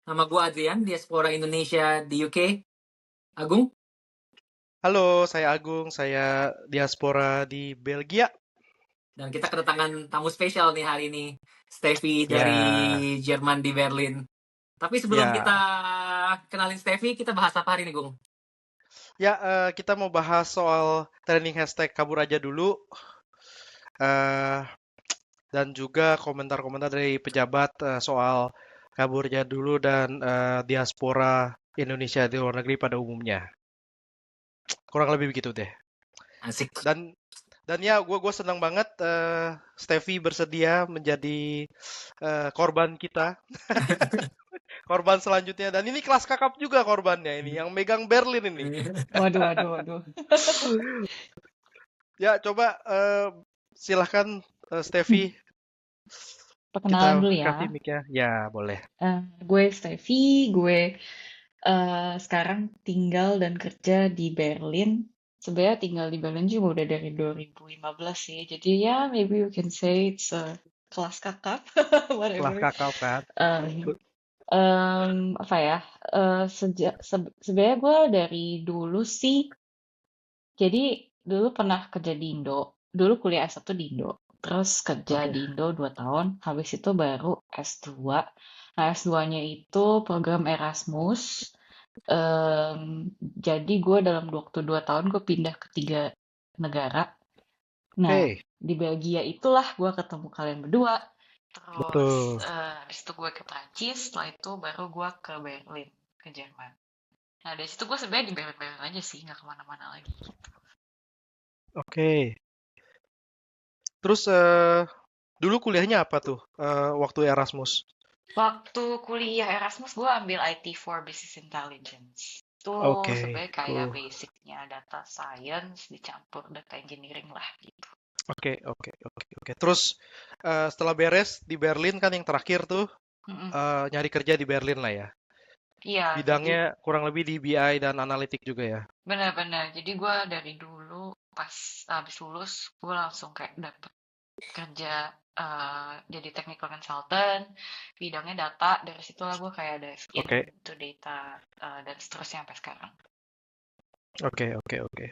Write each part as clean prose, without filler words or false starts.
Nama gue Adrian, diaspora Indonesia di UK. Agung, Halo, saya Agung, saya diaspora di Belgia. dan kita kedatangan tamu spesial nih hari ini, Steffi dari Ya, Jerman di Berlin. Tapi sebelum kita ya, kenalin Steffi, kita bahas apa hari ini, Gung? kita mau bahas soal trending hashtag kabur aja dulu, eh, dan juga komentar-komentar dari pejabat soal kaburnya dulu dan diaspora Indonesia di luar negeri pada umumnya. Kurang lebih begitu deh. Asik. Dan ya, gue senang banget Steffi bersedia menjadi korban kita, korban selanjutnya. Dan ini kelas kakap juga korbannya ini, yang megang Berlin ini. Waduh, waduh, waduh. Ya, coba silahkan Steffi, Perkenalan kita dulu kasih ya. mic-nya. Ya, boleh. Gue Steffi, gue sekarang tinggal dan kerja di Berlin. Sebenarnya tinggal di Berlin juga udah dari 2015 sih. Jadi ya, maybe you can say it's a kelas kakap, Kelas whatever. kakap kan. Um, Apa ya? Sebenarnya gue dari dulu sih. Jadi dulu pernah kerja di Indo. Dulu kuliah S1 di Indo. Terus kerja Oke. di Indo 2 tahun. Habis itu baru S2. Nah, S2-nya itu program Erasmus. Jadi gue dalam waktu 2 tahun gue pindah ke 3 negara. Nah, Oke, di Belgia itulah gue ketemu kalian berdua. Terus betul. habis itu gue ke Prancis. Setelah itu baru gue ke Berlin, ke Jerman. Nah, dari situ gue sebenarnya di Berlin-Berlin aja sih, nggak kemana-mana lagi. Oke. Terus dulu kuliahnya apa tuh waktu Erasmus? Waktu kuliah Erasmus, gue ambil IT for Business Intelligence. Itu Oke, sebenarnya kayak cool. basicnya data science dicampur data engineering lah gitu. Oke, oke, oke, oke. Terus setelah beres di Berlin kan yang terakhir tuh Mm-mm. nyari kerja di Berlin lah ya. Iya, jadi Bidangnya kurang lebih di BI dan analitik juga ya. benar-benar. Jadi gue dari dulu pas habis lulus, gue langsung kayak dapet kerja jadi technical consultant, bidangnya data. Dari situlah gue kayak dive Oke, into data dan seterusnya sampai sekarang. oke, oke, oke.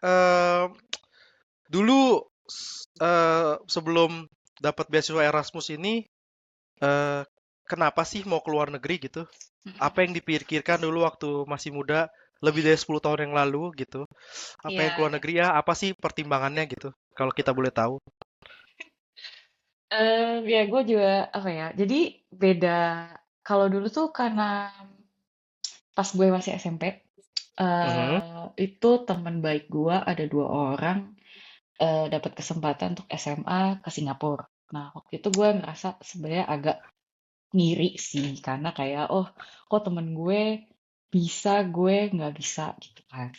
Eh, Dulu sebelum dapat beasiswa Erasmus ini, eh, kenapa sih mau keluar negeri gitu? Mm-mm. Apa yang dipikirkan dulu waktu masih muda, lebih dari 10 tahun yang lalu gitu? Apa yang keluar Iya, negeri ya? Apa sih pertimbangannya gitu? Kalau kita boleh tahu. ya gue juga apa ya, jadi beda kalau dulu tuh karena pas gue masih SMP, Mhm. itu teman baik gue ada 2 orang dapat kesempatan untuk SMA ke Singapura. Nah, waktu itu gue ngerasa sebenarnya agak ngiri sih, karena kayak, oh, kok temen gue bisa, gue nggak bisa gitu kan.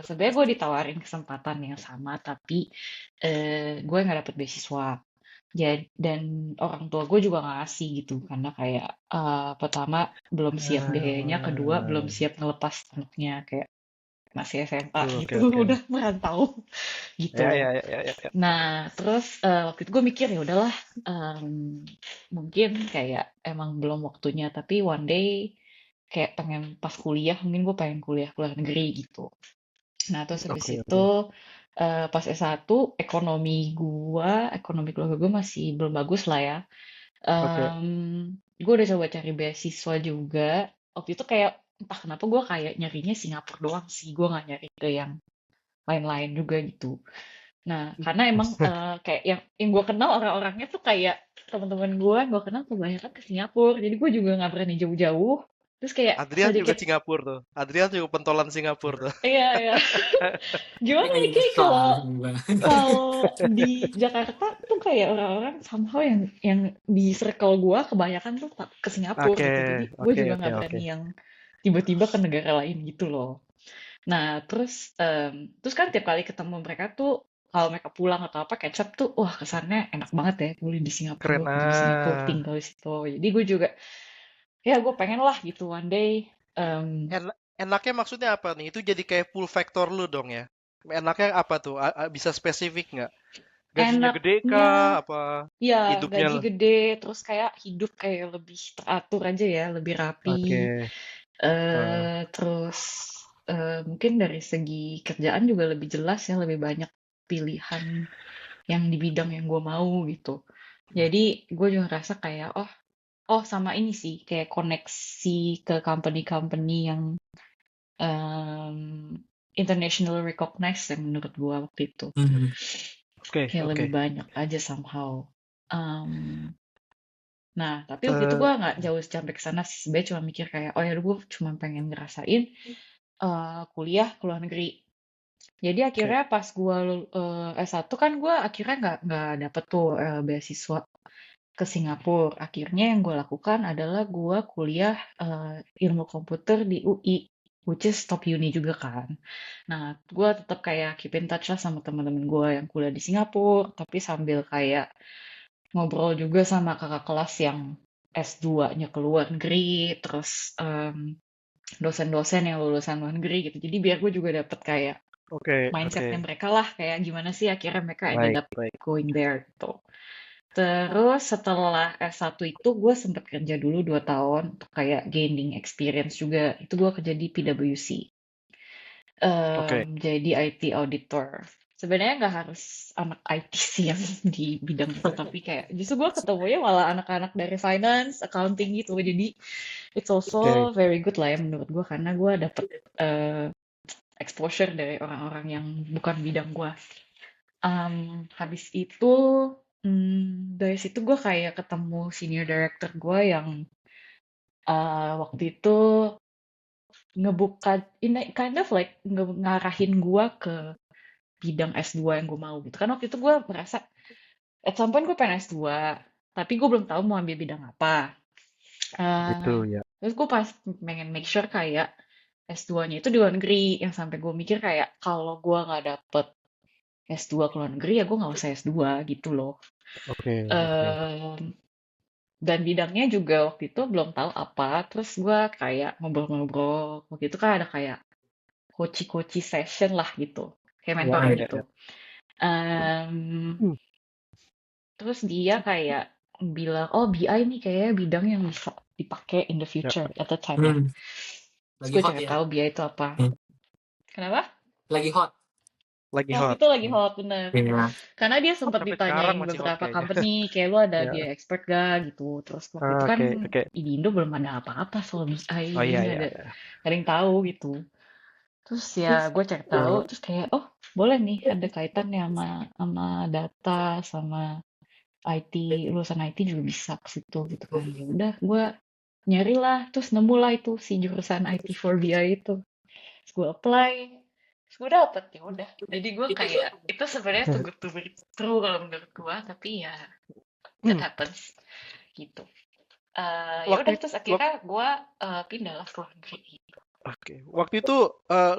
Sebenarnya gue ditawarin kesempatan yang sama, tapi gue nggak dapet beasiswa. Jadi, dan orang tua gue juga nggak ngasih gitu, karena kayak pertama belum siap biayanya, kedua belum siap ngelepas anaknya kayak masih SMA Oke, gitu, oke. udah merantau Ya, gitu. ya, ya, ya, ya. Nah, terus waktu itu gue mikir ya udahlah, mungkin kayak emang belum waktunya, tapi one day kayak pengen pas kuliah, mungkin gue pengen kuliah ke luar negeri gitu. Nah, terus habis Oke, itu oke. pas S1 ekonomi keluarga gue masih belum bagus lah ya. Oke. Gue udah coba cari beasiswa juga. Waktu itu kayak entah kenapa gue kayak nyarinya Singapura doang sih, gue nggak nyari ke yang lain-lain juga gitu. Nah, karena emang kayak yang gue kenal orang-orangnya tuh kayak teman-teman gue kenal kebanyakan ke Singapura. Jadi gue juga nggak berani jauh-jauh. Terus kayak Adrian juga sedikit, Singapura tuh. Adrian juga pentolan Singapura tuh. iya ya. Dia Gimana nggak nih kayak nyesal kalau juga. kalau di Jakarta tuh kayak orang-orang somehow yang di circle gue kebanyakan tuh ke Singapura Oke, gitu. Jadi gue oke, juga oke, nggak oke. berani yang tiba-tiba ke negara lain gitu loh. Nah, terus kan tiap kali ketemu mereka tuh kalau mereka pulang atau apa catch up tuh, wah kesannya enak banget ya kuliah di Singapura, Keren gue kerja di Singapura, tinggal di situ. Jadi gue juga, ya gue pengen lah gitu one day. Enaknya maksudnya apa nih? Itu jadi kayak pull factor lu dong ya. Enaknya apa tuh? Bisa spesifik nggak? Gajinya gede Enaknya, kah? Apa ya hidupnya? gaji gede, terus kayak hidup kayak lebih teratur aja ya, lebih rapi. Oke. Terus mungkin dari segi kerjaan juga lebih jelas ya, lebih banyak pilihan yang di bidang yang gue mau gitu. Jadi gue juga ngerasa kayak sama ini sih kayak koneksi ke company-company yang em, international recognized ya menurut gue waktu itu. Hmm. Oke, Kayak oke. lebih banyak aja somehow. Um, nah, tapi waktu itu Eh, gue nggak jauh sampai ke sana sih. Sebenarnya cuma mikir kayak, oh ya gue cuma pengen ngerasain kuliah ke luar negeri. Jadi Oke. akhirnya pas gue S1 kan gue akhirnya nggak dapet tuh beasiswa ke Singapura. Akhirnya yang gue lakukan adalah gue kuliah ilmu komputer di UI, which is top uni juga kan. Nah, gue tetap kayak keep in touch lah sama teman-teman gue yang kuliah di Singapura, tapi sambil kayak ngobrol juga sama kakak kelas yang S2-nya ke luar negeri, terus dosen-dosen yang lulusan luar negeri gitu. Jadi biar gue juga dapet kayak Oke, mindsetnya oke. mereka lah, kayak gimana sih akhirnya mereka ended Baik, up baik. going there gitu. Terus setelah S1 itu gue sempet kerja dulu 2 tahun untuk kayak gaining experience juga. Itu gue kerja di PwC. Oke. Jadi IT auditor. Sebenarnya nggak harus anak IT sih yang di bidang itu, tapi kayak justru gue ketemunya malah anak-anak dari finance, accounting gitu. Jadi it's Oke. also very good lah ya menurut gue karena gue dapet exposure dari orang-orang yang bukan bidang gue. Habis itu dari situ gue kayak ketemu senior director gue yang waktu itu ngebuka ini kind of like ngarahin gue ke bidang S2 yang gue mau gitu kan. Waktu itu gue merasa at some point gue pengen S2 tapi gue belum tahu mau ambil bidang apa. Gitu Eh, ya. Terus gue pas pengen make sure kayak S2-nya itu di luar negeri yang sampai gue mikir kayak kalau gue nggak dapet S2 ke luar negeri ya gue nggak usah S2 gitu loh. Oke, oke. Em, dan bidangnya juga waktu itu belum tahu apa. Terus gue kayak ngobrol-ngobrol. Waktu itu kan ada kayak koci-koci session lah gitu. Kayak Ya, mentoring ya, gitu. ya. Em, Hmm, Terus dia kayak bilang, oh BI nih kayaknya bidang yang bisa dipakai in the ya. future at the time ya. Hmm. Terus Lagi gue hot cari ya. tahu BI itu apa. Hmm. Kenapa? Lagi hot. Lagi Ya, waktu hot. itu lagi hot bener. Iya. Karena dia Hot sempat sampai sekarang ditanyain masih hot beberapa kayaknya. company, kayak lu ada Ya. BI expert gak gitu. Terus waktu itu kan Oke, oke. di Indo belum ada apa-apa soal BI, Oh jadi iya, nggak iya, ada, iya. gak ada yang tahu gitu. Terus ya gue cari tahu, Betul. terus kayak boleh nih ada kaitannya sama sama data, sama IT, lulusan IT juga bisa ke situ gitu kan. Ya udah, gue nyari lah, terus nemu lah itu si jurusan IT for BI itu. Terus gue apply, terus gue dapet ya udah. Jadi gue kayak itu sebenarnya too good to be true kalau menurut gue, tapi ya that Hmm, happens gitu. Ya Waktu udah itu, terus akhirnya gue pindah lah ke luar negeri gitu. oke. Waktu itu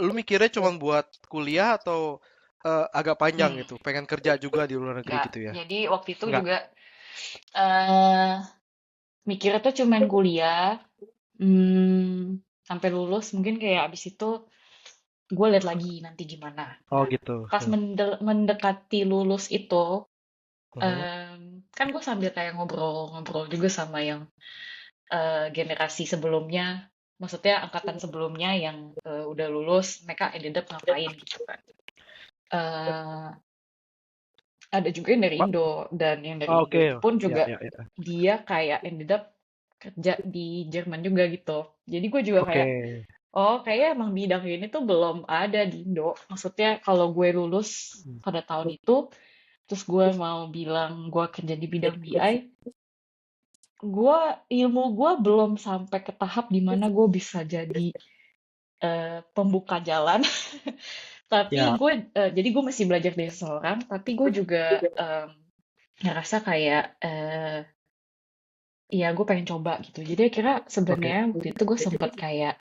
lu mikirnya cuma buat kuliah atau agak panjang Hmm, gitu? Pengen kerja juga di luar negeri enggak. gitu ya? Jadi waktu itu Enggak. juga eh mikirnya tuh cuman kuliah, sampai lulus mungkin kayak abis itu gue lihat lagi nanti gimana. Oh Nah, gitu. pas mendekati lulus itu, Mhm. kan gue sambil kayak ngobrol-ngobrol juga sama yang generasi sebelumnya, maksudnya angkatan sebelumnya yang udah lulus, mereka ended up ngapain gitu kan. Eh, ada juga yang dari Pak. Indo, dan yang dari Oh, Indo oke. itu pun Ya, juga ya, ya. dia kayak ended up kerja di Jerman juga gitu. Jadi gue juga Oke. kayak, oh, kayaknya emang bidang ini tuh belum ada di Indo. Maksudnya kalau gue lulus Hmm. pada tahun itu, terus gue mau bilang gue kerja di bidang BI, ilmu gue belum sampai ke tahap dimana gue bisa jadi pembuka jalan. Tapi Ya, jadi gue masih belajar dari seseorang, tapi gue juga ngerasa kayak, ya gue pengen coba gitu. Jadi akhirnya oke. sebenarnya waktu itu gue sempet kayak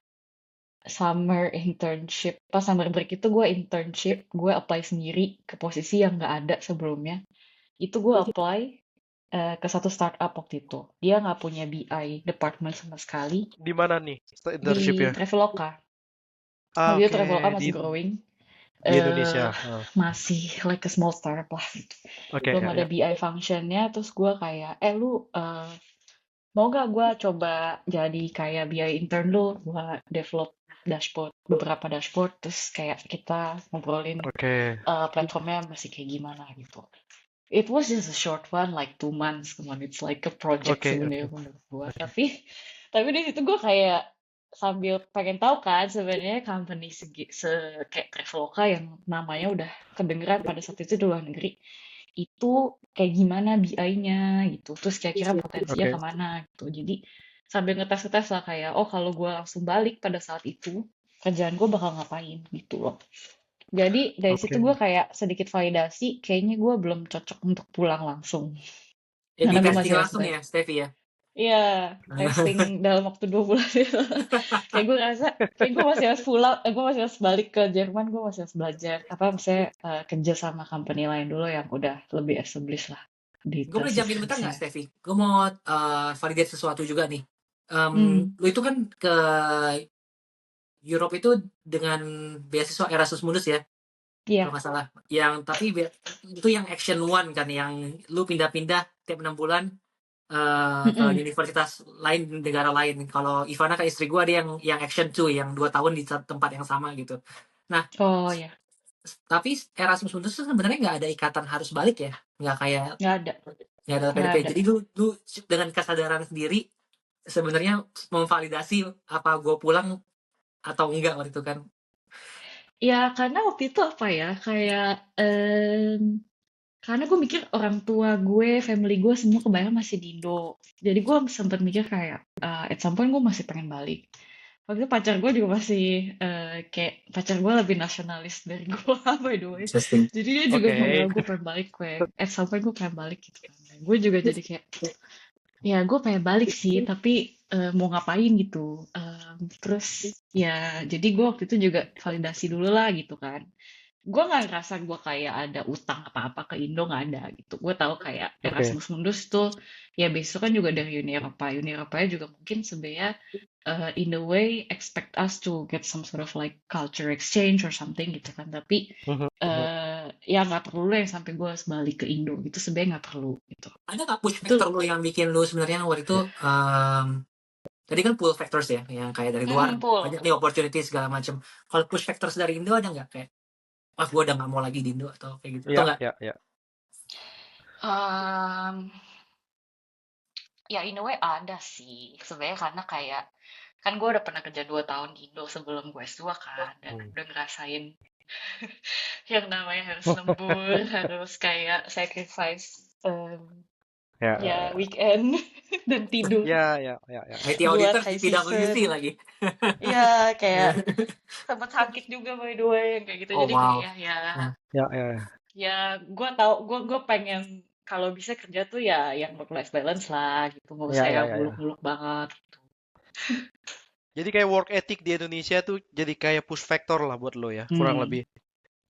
summer internship. Pas summer break itu gue internship, gue apply sendiri ke posisi yang nggak ada sebelumnya. Itu gue apply ke satu startup waktu itu. Dia nggak punya BI department sama sekali Di mana nih internship di ya? Traveloka. Ah, Waktu itu oke. Traveloka Di masih growing. di Indonesia. masih like a small startup lah gitu. Oke, Belum ya, ada ya. BI functionnya, terus gue kayak, lu mau gak gue coba jadi kayak BI intern lu, gue develop beberapa dashboard, terus kayak kita ngobrolin Oke, platformnya masih kayak gimana gitu. It was just a short one, like 2 months. Come on, it's like a project oke, sebenarnya oke, menurut gue. oke. Tapi di situ gue kayak sambil pengen tahu kan sebenarnya company kayak Traveloka yang namanya udah kedengeran pada saat itu di luar negeri itu kayak gimana BI-nya gitu. Terus kira-kira potensinya Oke, kemana gitu. Jadi sambil ngetes-ngetes lah kayak, oh kalau gue langsung balik pada saat itu, kerjaan gue bakal ngapain gitu loh. Jadi dari situ gue oke. kayak sedikit validasi, kayaknya gue belum cocok untuk pulang langsung. Jadi Karena gue testing masih harus langsung ya, Steffi ya. Iya, testing dalam waktu 2 bulan itu. Kayak gue rasa, kayak gue masih harus pulang, gue masih harus balik ke Jerman, gue masih harus belajar, misalnya kerja sama company lain dulu yang udah lebih established lah di Gue boleh jamin bentar nggak, saya. Steffi? Gue mau validate sesuatu juga nih. Hmm, Lu itu kan ke Europe itu dengan beasiswa Erasmus Mundus ya, kalau iya, nggak salah. Yang tapi itu yang Action One kan, yang lu pindah-pindah tiap 6 bulan ke mm-mm. universitas lain di negara lain. Kalau Ivana kan istri gue, dia yang Action 2 yang 2 tahun di tempat yang sama gitu. Nah, Oh ya, tapi Erasmus Mundus itu sebenarnya nggak ada ikatan harus balik ya, nggak kayak nggak ada, nggak ada nggak PDP. ada. Jadi lu dengan kesadaran sendiri sebenarnya memvalidasi apa gue pulang atau enggak waktu itu kan. Ya karena waktu itu apa ya, kayak karena gue mikir orang tua gue, family gue semua kebanyakan masih di Indo. Jadi gue sempat mikir kayak, at some point gue masih pengen balik. Waktu itu pacar gue juga masih, kayak pacar gue lebih nasionalis dari gue by the way. Interesting. Jadi dia juga Oke. bilang gue pengen balik, at some point gue pengen balik gitu kan. Dan gue juga jadi kayak, ya gue pengen balik sih, tapi mau ngapain gitu. Terus ya, jadi gue waktu itu juga validasi dulu lah gitu kan. Gue nggak ngerasa gue kayak ada utang apa-apa ke Indo, nggak ada gitu. Gue tahu kayak Oke. Erasmus Mundus tuh ya besok kan juga dari Uni Eropa. Uni Eropa juga mungkin sebenarnya in a way expect us to get some sort of like culture exchange or something gitu kan. Tapi Mhm, mhm. ya nggak perlu lah yang sampai gue harus balik ke Indo gitu. Sebenarnya nggak perlu gitu. Ada nggak push Itu factor lu yang bikin lu sebenarnya waktu itu tadi kan pull factors ya, yang kayak dari luar Pul. banyak nih opportunity segala macam. Kalau push factors dari Indo ada nggak, kayak gue udah nggak mau lagi di Indo atau kayak gitu, atau Ya, nggak? ya, ya. Um, ya in a way ada sih. Sebenarnya karena kayak kan gue udah pernah kerja 2 tahun di Indo sebelum gue S2 kan, dan Hmm. udah ngerasain yang namanya harus lembur, harus kayak sacrifice Ya, ya weekend dan tidur ya, ya, ya, ya, ya. IT buat auditor di high PwC season. lagi. Ya kayak sempat sakit juga by the way kayak gitu. Oh Jadi wow. kayak ya Ya, ya, ya. ya gue tahu gue pengen kalau bisa kerja tuh ya yang work life balance lah gitu, nggak Ya, usah ya, yang ya, ya. muluk-muluk banget gitu. Jadi kayak work ethic di Indonesia tuh jadi kayak push factor lah buat lo ya, kurang lebih.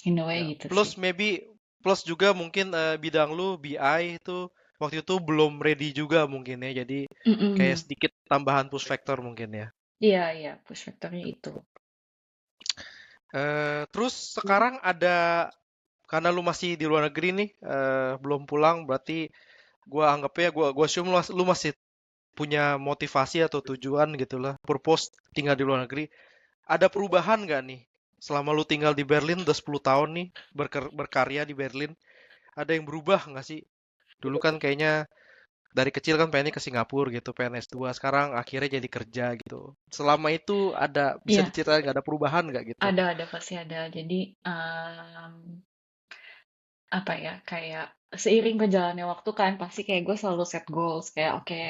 In a way Ya. gitu sih. Plus juga mungkin bidang lu BI itu waktu itu belum ready juga mungkin ya. Jadi kayak Mm-mm. sedikit tambahan push factor mungkin ya. Iya push factornya itu. Terus sekarang ada, karena lu masih di luar negeri nih, belum pulang, berarti gua anggapnya gua assume lu masih punya motivasi atau tujuan gitulah, purpose tinggal di luar negeri. Ada perubahan nggak nih selama lu tinggal di Berlin udah 10 tahun nih berkarya di Berlin? Ada yang berubah nggak sih? Dulu kan kayaknya dari kecil kan pengennya ke Singapura gitu, pengen S2, sekarang akhirnya jadi kerja gitu. Selama itu bisa Iya, diceritain nggak, ada perubahan nggak gitu? ada pasti ada. Jadi apa ya, kayak seiring berjalannya waktu kan pasti kayak gue selalu set goals kayak oke,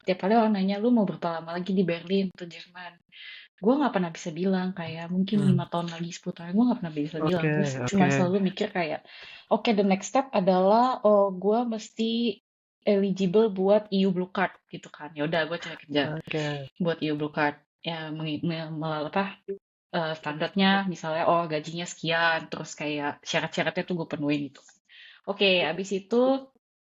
tiap kali orang nanya lu mau berapa lama lagi di Berlin atau Jerman, gue nggak pernah bisa bilang kayak mungkin 5 tahun lagi, 10 tahun, gue nggak pernah bisa bilang. Oke, Gue cuma oke, selalu mikir kayak oke, the next step adalah oh gue mesti eligible buat EU Blue Card gitu kan. Ya udah gue cari kerja oke. buat EU Blue Card ya, melalui apa standarnya misalnya oh gajinya sekian, terus kayak syarat-syaratnya tuh gue penuhin gitu. Oke, abis itu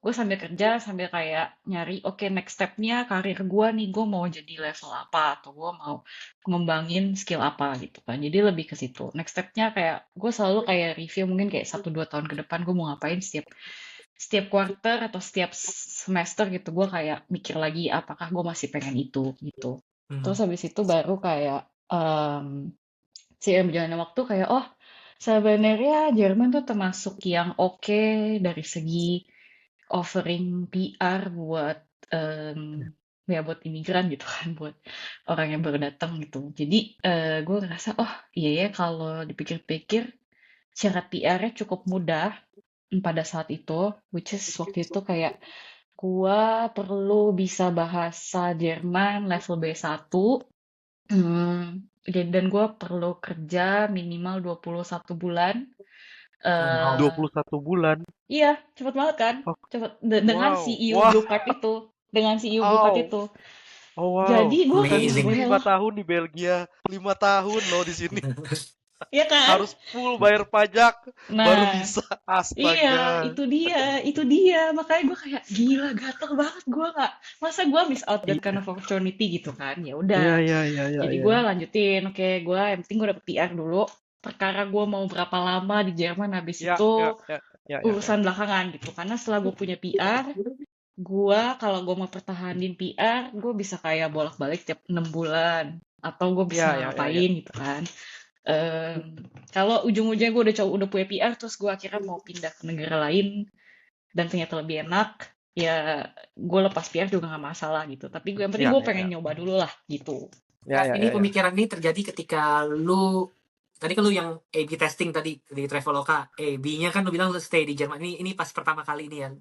gue sambil kerja sambil kayak nyari oke next stepnya karir gue nih, gue mau jadi level apa atau gue mau ngembangin skill apa gitu kan. Jadi lebih ke situ next stepnya, kayak gue selalu kayak review mungkin kayak 1-2 tahun ke depan gue mau ngapain, setiap quarter atau setiap semester gitu gue kayak mikir lagi apakah gue masih pengen itu gitu. Terus habis itu baru kayak seiring berjalannya waktu kayak oh sebenarnya Jerman tuh termasuk yang oke dari segi offering PR buat ya buat imigran gitu kan, buat orang yang baru datang gitu. Jadi gue ngerasa oh iya ya kalau dipikir-pikir syarat PR-nya cukup mudah pada saat itu, which is waktu itu kayak gua perlu bisa bahasa Jerman level B1, dan gue perlu kerja minimal 21 bulan. Wow. 21 bulan. Iya, cepet banget kan? Oh, Cepet dengan wow. si EU Wah. Blue Card itu, dengan si EU Blue Card Oh. itu. Oh wow. Jadi gue Kan kayak di sini Amazing. 5 tahun di Belgia, 5 tahun loh di sini. Iya kan? Harus full bayar pajak baru Nah, bisa. iya, Astaga. itu dia. Makanya gue kayak gila, gatel banget gue nggak. Masa gue miss out that kind Iya. of opportunity gitu kan? Ya Iya, udah. iya, iya, iya, Jadi iya. gue lanjutin, oke, gue yang penting gue dapet PR dulu. Perkara gue mau berapa lama di Jerman habis Ya, itu ya, ya, ya, ya. urusan belakangan gitu. Karena setelah gue punya PR, gue kalau gue mau pertahanin PR, gue bisa kayak bolak-balik tiap 6 bulan. Atau gue bisa Ya, ya, ya, ya. ngapain gitu kan. Kalau ujung-ujungnya gue udah punya PR, terus gue akhirnya mau pindah ke negara lain dan ternyata lebih enak, ya gue lepas PR juga nggak masalah gitu. Tapi yang penting Ya, gue ya, pengen ya. nyoba dulu lah gitu. Ya, ya, Ini ya, ya. pemikiran ini terjadi ketika lu tadi kan lu yang A/B testing tadi di Traveloka, B-nya kan lu bilang lu stay di Jerman. Ini pas pertama kali ini ya,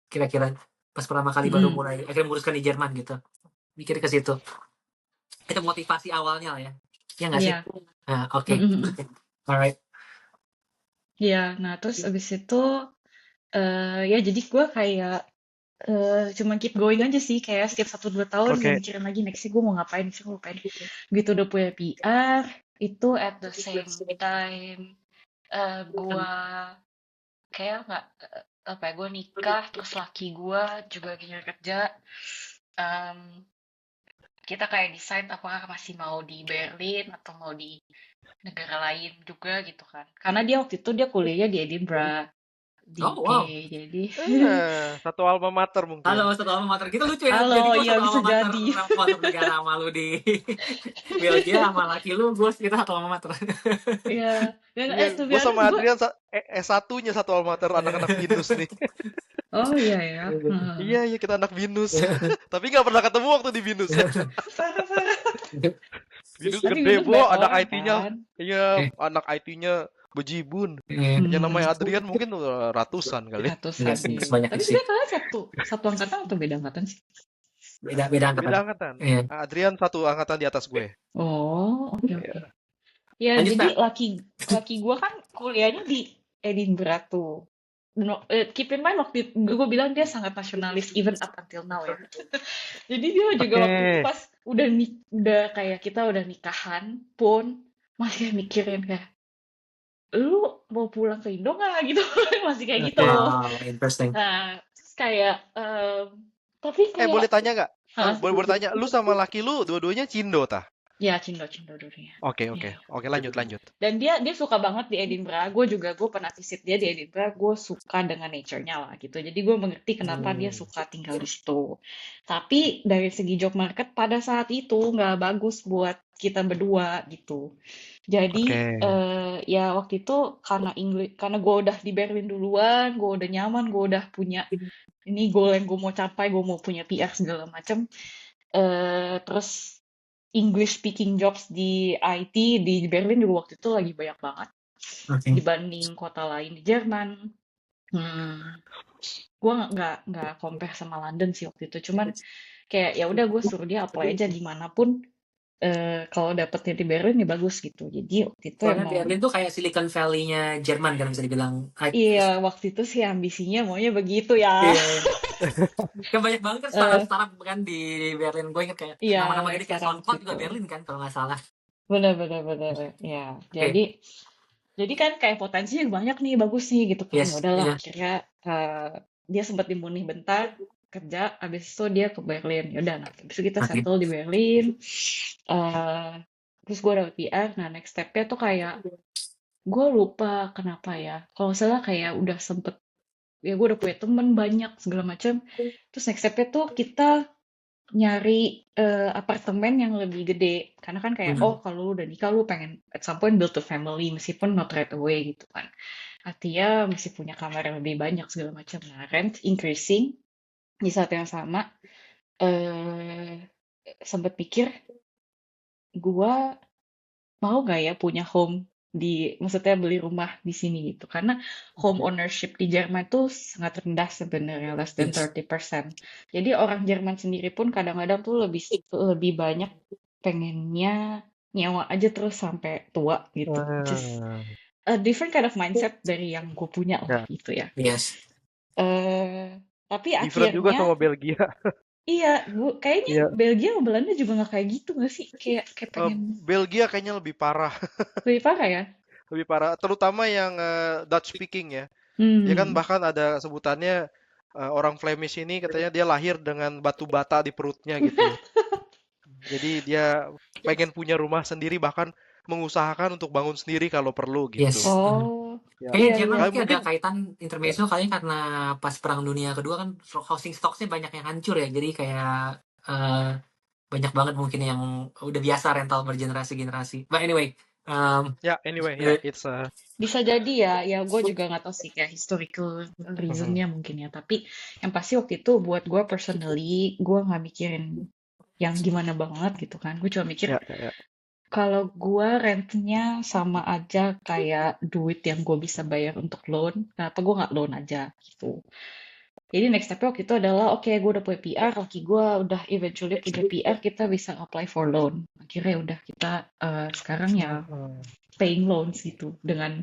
kira-kira pas pertama kali baru mulai akhirnya menguruskan di Jerman gitu. Mikir ke situ. Itu motivasi awalnya lah ya. Iya nggak sih? Iya. Oke. Alright. Iya, nah terus abis itu ya jadi gue kayak cuma keep going aja sih, kayak setiap 1-2 tahun gue Oke. mikirin lagi nextnya gue mau ngapain, Gitu udah punya PR, itu at the same time gue kayak nggak apa ya, gue nikah, terus laki gue juga lagi nyari kerja. Kita kayak decide apakah masih mau di Berlin atau mau di negara lain juga gitu kan. Karena dia waktu itu dia kuliahnya di Edinburgh, di Oh, UK, wow. jadi Satu alma mater mungkin. Halo, satu alma mater kita lucu ya. Halo, Jadi gue iya satu bisa alma mater, jadi. masuk negara sama lu di Belgia, sama laki lu, kita satu alma mater. Iya, dan to be Gue sama honest, Adrian S1-nya satu alma mater, anak-anak Binus nih. oh iya ya. Iya, iya, kita anak Binus. Tapi nggak pernah ketemu waktu di Binus. Binus Tapi gede, Binus Bo. banyak Anak orang IT-nya. kan. Iya, anak IT-nya bejibun. Yang namanya Adrian mungkin ratusan kali. Ratusan. Iya, Iya. banyak Tapi sih. dia kalian satu angkatan atau beda angkatan sih? Beda Beda angkatan. angkatan. Iya. Adrian satu angkatan di atas gue. Oh, oke. Ya, Lanjut, jadi Mbak. laki gue kan kuliahnya di Edinburgh tuh. Keep in mind waktu gue bilang dia sangat nasionalis even up until now ya. Jadi dia juga Oke. waktu itu pas udah kayak kita udah nikahan pun masih kayak mikirin kayak lu mau pulang ke Indo nggak gitu. Masih kayak gitu. Wow, interesting. Nah, terus kayak tapi kayak Boleh tanya nggak? Hah? Boleh tanya, lu sama laki lu dua-duanya Cindo tah? Ya, Cindo dulunya. Oke, lanjut. Dan dia suka banget di Edinburgh. Gue pernah visit dia di Edinburgh. Gue suka dengan nature-nya lah gitu. Jadi gue mengerti kenapa dia suka tinggal di situ. Tapi dari segi job market pada saat itu nggak bagus buat kita berdua gitu. Jadi ya waktu itu karena gue udah di Berlin duluan, gue udah nyaman, gue udah punya ini goal yang gue mau capai, gue mau punya PR segala macam. Terus English speaking jobs di IT di Berlin juga waktu itu lagi banyak banget dibanding kota lain di Jerman. Gue nggak compare sama London sih waktu itu, cuman kayak ya udah gue suruh dia apply aja dimanapun. Kalau dapetnya di Berlin ya bagus gitu. Jadi waktu itu Soalnya Berlin tuh kayak Silicon Valley-nya Jerman kan bisa dibilang. Iya, waktu itu sih ambisinya maunya begitu ya. Kan banyak banget kan startup kan di Berlin. Gue inget kayak nama-nama dari kayak SoundCloud juga Berlin kan kalau nggak salah. Bener. Ya, jadi kan kayak potensinya banyak nih, bagus nih gitu kan. Udahlah, akhirnya dia sempat di Munich bentar kerja, abis itu dia ke Berlin. Yaudah, nah abis itu kita Oke. settle di Berlin. eh Terus gue dapet PR. Nah next stepnya tuh kayak gue lupa kenapa ya. Kalau nggak salah kayak udah sempet ya gue udah punya temen banyak segala macam. Terus next stepnya tuh kita nyari apartemen yang lebih gede karena kan kayak Hmm. kalau lu udah nikah lu pengen at some point build a family meskipun not right away gitu kan, artinya mesti punya kamar yang lebih banyak segala macam. Nah rent increasing di saat yang sama, eh sempat pikir gua mau nggak ya punya home maksudnya beli rumah di sini gitu, karena home ownership di Jerman tuh sangat rendah sebenarnya, less than Yes. 30%. Jadi orang Jerman sendiri pun kadang-kadang tuh lebih banyak pengennya nyewa aja terus sampai tua gitu. Just Ah, a different kind of mindset dari yang gue punya lah ya, gitu ya. Yes. Tapi different juga akhirnya sama Belgia. iya, kayaknya Iya, Belgia sama Belanda juga nggak kayak gitu nggak sih? Kayak pengen Belgia kayaknya lebih parah, lebih parah ya. lebih parah, terutama yang Dutch speaking ya. Ya kan Hmm. bahkan ada sebutannya orang Flemish ini katanya dia lahir dengan batu bata di perutnya gitu. Jadi dia pengen punya rumah sendiri bahkan mengusahakan untuk bangun sendiri kalau perlu gitu. Yes. Oh, Ya, Kayaknya iya Jerman iya. kayak mungkin ada mungkin kaitan ya, intermezzo kali karena pas Perang Dunia Kedua kan housing stocks-nya banyak yang hancur ya. Jadi kayak banyak banget mungkin yang udah biasa rental bergenerasi-generasi. But anyway, anyway ya, the- it's Bisa jadi ya, gue juga nggak tahu sih kayak historical mhm. reasonnya mungkin ya. Tapi yang pasti waktu itu buat gue personally, gue nggak mikirin yang gimana banget gitu kan. Gue cuma mikir Ya. kalau gue rentnya sama aja kayak duit yang gue bisa bayar untuk loan, kenapa gue nggak loan aja gitu. Jadi next step waktu itu adalah oke, gue udah punya PR, laki gue udah eventually punya PR, kita bisa apply for loan. Akhirnya udah kita sekarang ya Mhm. paying loans gitu dengan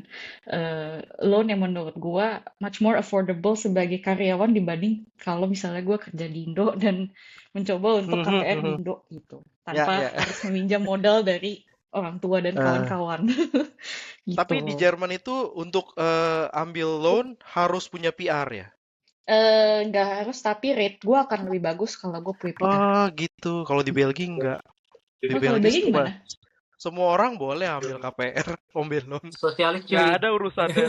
loan yang menurut gue much more affordable sebagai karyawan dibanding kalau misalnya gue kerja di Indo dan mencoba untuk KPR di Indo gitu tanpa Ya. harus meminjam modal dari orang tua dan Eh, kawan-kawan tapi di gitu. Jerman itu untuk ambil loan harus punya PR ya. Nggak harus, tapi rate gue akan lebih bagus kalau gue punya PR. Oh gitu. Kalau di Belgia enggak. Di Oh, kalau Belgia Belgia gimana? semua orang boleh ambil KPR, ambil loan. sosialis Nggak cuy. ada urusannya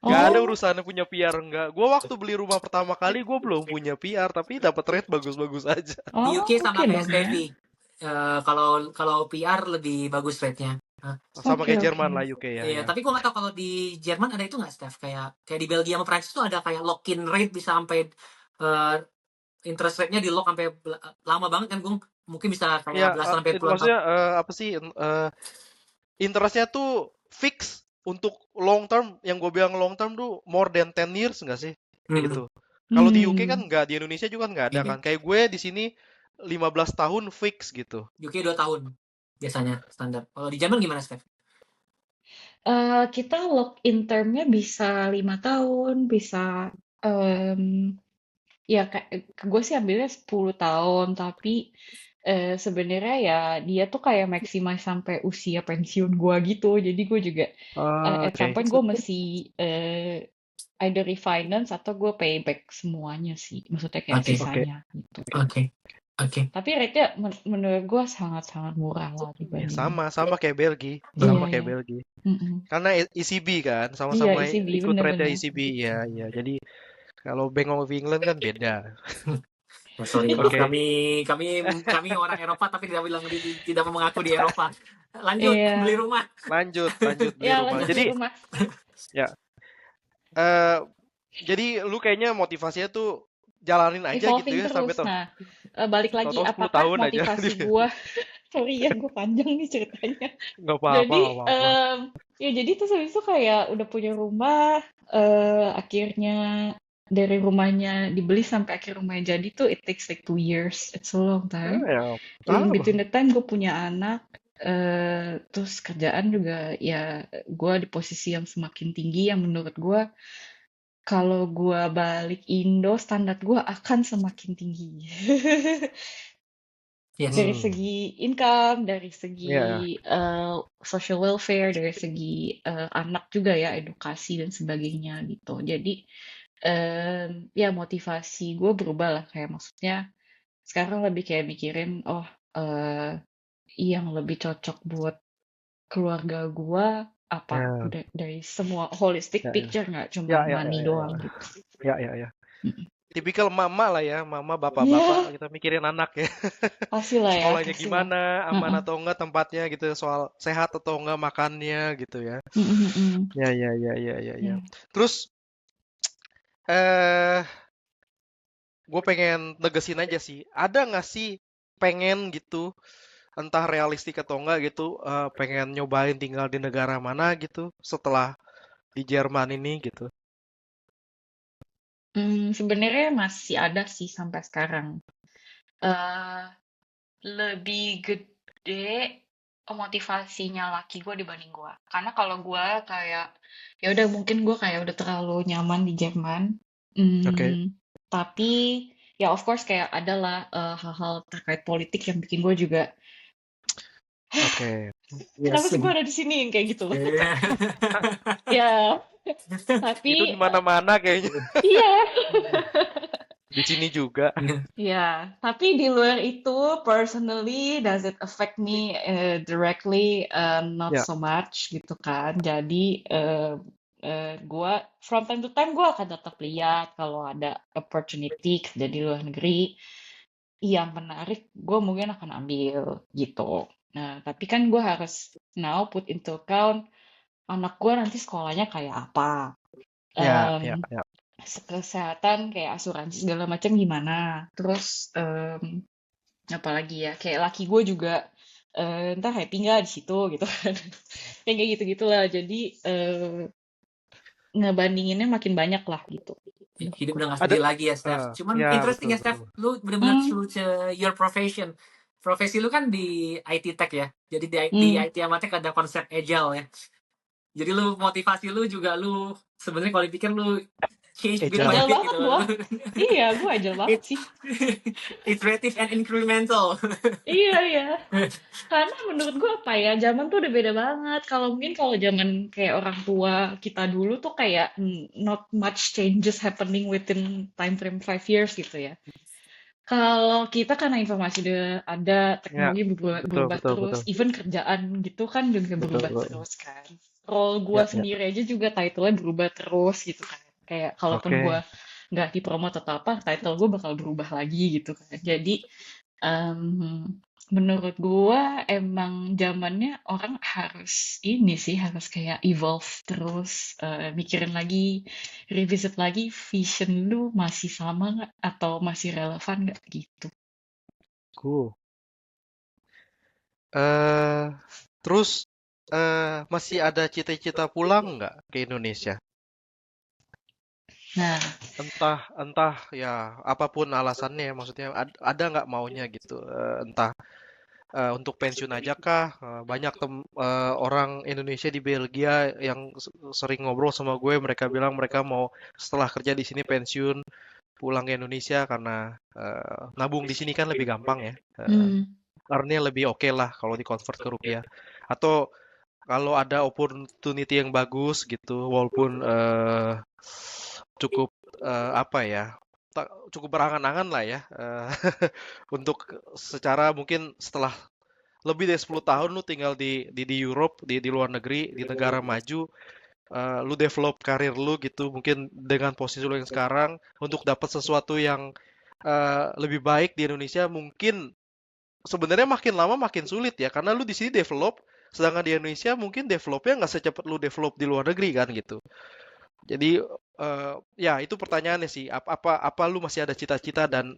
nggak ada Oh, urusannya punya PR enggak. Gue waktu beli rumah pertama kali gue belum punya PR tapi dapat rate bagus-bagus aja. Di oh, UK sama oke kayak dong ya. Stevie. Kalau PR lebih bagus rate-nya. Sama Oke, kayak oke. Jerman lah UK Iya, ya. tapi gue nggak tahu kalau di Jerman ada itu nggak, Steph? Kayak di Belgia sama Prancis tuh ada kayak lock-in rate bisa sampai uh, interest rate-nya di lock sampai lama banget kan, Gung? Mungkin bisa Ya, kayak belasan sampai itu puluhan tahun. maksudnya apa sih? Interestnya tuh fix untuk long term. Yang gue bilang long term tuh more than 10 years nggak sih? Hmm. Gitu. Kalau di UK kan Hmm. nggak, di Indonesia juga nggak ada Iya. kan. Kayak gue di sini 15 tahun fix gitu. UK 2 tahun biasanya standar. Kalau di Jerman gimana, Steph? Kita lock in termnya bisa 5 tahun, bisa ya kayak gue sih ambilnya 10 tahun, tapi sebenarnya ya dia tuh kayak maksimal sampai usia pensiun gue gitu. Jadi gue juga at some Oke. point gue mesti either refinance atau gue payback semuanya sih. Maksudnya kayak Oke. sisanya gitu. Oke. Tapi rate-nya menurut gue sangat-sangat murah lah Ya, dibanding. sama kayak Belgia, Hmm. Iya, sama kayak iya. Belgia. Mm-mm. Karena ECB kan, Iya, sama-sama ECB, ikut rate-nya bener-bener. ECB. Ya. Jadi kalau Bank of England kan beda. Ya, sorry, maaf Oke. kami orang Eropa tapi tidak mengaku di Eropa. Lanjut beli Iya, rumah. Lanjut beli ya rumah. lanjut beli Jadi rumah. ya, eh jadi lu kayaknya motivasinya tuh jalanin aja gitu Evolving ya sampai terus. Nah, balik lagi, tahu 10 apakah tahun aja. motivasi gua, sorry ya, gue panjang nih ceritanya. Nggak apa-apa, Jadi, nggak apa-apa. ya jadi terus habis itu kayak udah punya rumah, akhirnya dari rumahnya dibeli sampai akhir rumahnya jadi tuh it takes like 2 years. It's a long time. Ya, In sama. between the time gue punya anak, terus kerjaan juga ya gue di posisi yang semakin tinggi yang menurut gue kalau gue balik Indo standar gue akan semakin tinggi. Yes. Dari segi income, dari segi Ya. social welfare, dari segi anak juga ya, edukasi dan sebagainya gitu. Jadi Ya motivasi gue berubah lah, kayak maksudnya sekarang lebih kayak mikirin, oh yang lebih cocok buat keluarga gue apa, Ya, dari semua holistic ya, picture, nggak ya, cuman ya, ya, money ya, doang gitu. ya, ya, ya. Mm-mm. Tipikal mama lah ya, mama Ya, bapak-bapak kita mikirin anak ya. pasti lah ya, Sekolahnya pasti lah. gimana, aman Heeh. atau enggak tempatnya gitu, soal sehat atau enggak makannya gitu ya. Mm-mm, mm-mm. Ya, ya, ya, ya, ya, ya. Ya. Terus eh gue pengen negesin aja sih, ada nggak sih pengen gitu, entah realistik atau enggak gitu, pengen nyobain tinggal di negara mana gitu setelah di Jerman ini gitu. Sebenarnya masih ada sih sampai sekarang. eh Lebih gede motivasinya laki gue dibanding gue. Karena kalau gue kayak, ya udah mungkin gue kayak udah terlalu nyaman di Jerman. Oke, Tapi ya of course kayak ada lah hal-hal terkait politik yang bikin gue juga, oke. Yes. kenapa sih gue ada di sini, yang kayak gitu loh. Iya. Ya, Itu di tapi mana-mana kayaknya. iya. Di sini juga. Ya, tapi di luar itu, personally, does it affect me directly? Not Ya, so much gitu kan. Jadi, gue from time to time gue akan tetap lihat kalau ada opportunity kerja di luar negeri yang menarik, gue mungkin akan ambil gitu. Nah, tapi kan gue harus now put into account anak gue nanti sekolahnya kayak apa. ya, ya, Em, ya. Kesehatan kayak asuransi segala macam gimana. Terus apalagi ya, kayak laki gue juga ntar happy nggak di situ gitu kan. Yang kayak gitu-gitulah. Jadi ngebandinginnya makin banyak lah gitu. Hidup udah gak Ada, sedih lagi ya, Steph. Cuman ya interesting betul ya, Steph. betul. Lu bener-bener Hmm, true to your profession. Profesi lu kan di IT Tech ya. Jadi di hmm. IT sama Tech ada konsep agile ya. Jadi lu motivasi lu juga lu sebenarnya kalau dipikir lu change bit by Agile Agile. bit banget gitu. gua. Iya, gue agile banget It, sih. iterative and incremental. Iya, iya. Karena menurut gue apa ya, zaman tuh udah beda banget. Kalau zaman kayak orang tua kita dulu tuh kayak not much changes happening within time frame 5 years gitu ya. Kalau kita karena informasi udah ada, Ya, teknologi berubah, betul berubah betul terus, betul. even kerjaan gitu kan juga Betul berubah betul. terus kan. Role gua Ya, ya. sendiri aja juga title-nya berubah terus gitu kan. Kayak kalaupun gua Oke. nggak dipromote atau apa, title gue bakal berubah lagi gitu kan. Jadi Mmm, menurut gua emang zamannya orang harus ini sih, harus kayak evolve terus, mikirin lagi, revisit lagi vision lu masih sama nggak atau masih relevan nggak gitu. Cool. eh Terus masih ada cita-cita pulang nggak ke Indonesia? Nah, Entah entah ya apapun alasannya, maksudnya ada nggak maunya gitu. Entah untuk pensiun aja kah? Banyak orang Indonesia di Belgia yang sering ngobrol sama gue, mereka bilang mereka mau setelah kerja di sini pensiun pulang ke Indonesia karena nabung di sini kan lebih gampang ya. mmm, Earn-nya lebih oke lah kalau di-convert ke rupiah. Atau kalau ada opportunity yang bagus gitu, walaupun cukup apa ya, cukup berangan-angan lah ya, untuk secara mungkin setelah lebih dari 10 tahun lu tinggal di Europe, di luar negeri, di negara maju, lu develop karir lu gitu, mungkin dengan posisi lu yang sekarang, untuk dapat sesuatu yang lebih baik di Indonesia, mungkin sebenarnya makin lama makin sulit ya, karena lu di sini develop, sedangkan di Indonesia mungkin developnya nggak secepat lu develop di luar negeri kan gitu. Jadi ya itu pertanyaannya sih, apa lu masih ada cita-cita dan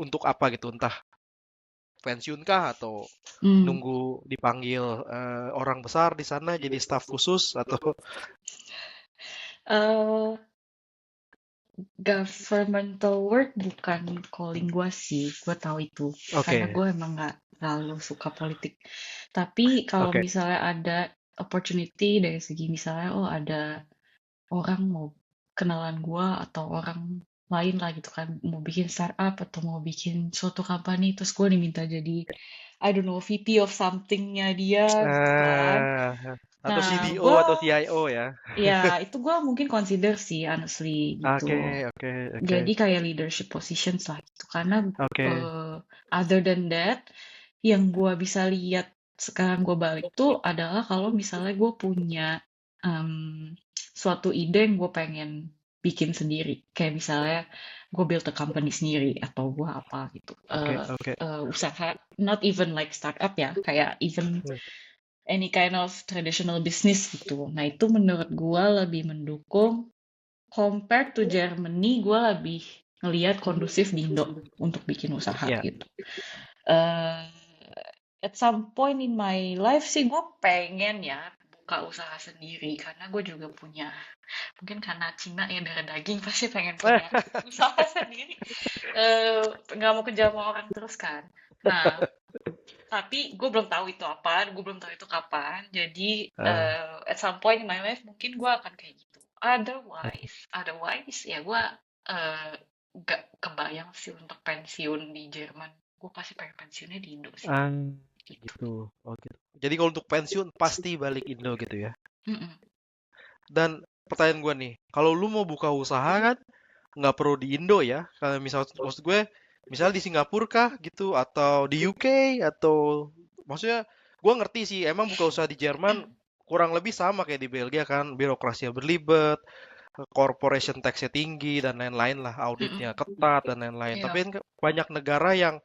untuk apa gitu, entah pensiun kah atau mmm, nunggu dipanggil orang besar di sana jadi staf khusus atau eee, governmental work bukan calling gua sih, gua tahu itu. Karena oke, gue emang nggak terlalu suka politik. Tapi kalau oke. misalnya ada opportunity dari segi misalnya, oh ada orang mau kenalan gua atau orang lain lah gitu kan, mau bikin startup atau mau bikin suatu company, terus gue diminta jadi I don't know VP of somethingnya dia gitu kan. Eh, Atau Nah, CDO atau CIO ya? ya itu gue mungkin consider sih, honestly, gitu. Oke. Jadi kayak leadership positions lah gitu. Karena Oke. other than that, yang gue bisa lihat sekarang gue balik tuh adalah kalau misalnya gue punya suatu ide yang gue pengen bikin sendiri. Kayak misalnya gue build a company sendiri atau gue apa gitu. Oke. Usaha, not even like startup ya, kayak even Hmm. any kind of traditional business gitu. Nah itu menurut gue lebih mendukung. Compared to Germany, gue lebih ngelihat kondusif di Indo untuk bikin usaha Iya. gitu. At some point in my life sih gue pengen ya buka usaha sendiri karena gue juga punya, mungkin karena Cina ya darah daging pasti pengen punya usaha sendiri. Nggak mau kerja sama orang terus kan. Nah, tapi gue belum tahu itu apa, gue belum tahu itu kapan. Jadi at some point in my life mungkin gue akan kayak gitu. Otherwise ya gue gak kebayang sih untuk pensiun di Jerman. Gue pasti pengen pensiunnya di Indo sih. Gitu. Oh, gitu. Jadi kalau untuk pensiun pasti balik Indo gitu ya. Mm-mm. Dan pertanyaan gue nih, kalau lu mau buka usaha kan nggak perlu di Indo ya? Kalau maksud gue, misalnya di Singapura kah gitu, atau di UK, atau maksudnya gue ngerti sih, emang buka usaha di Jerman kurang lebih sama kayak di Belgia kan, birokrasinya berlibat, corporation tax-nya tinggi dan lain-lain lah, auditnya ketat dan lain-lain. Iya. Tapi kan banyak negara yang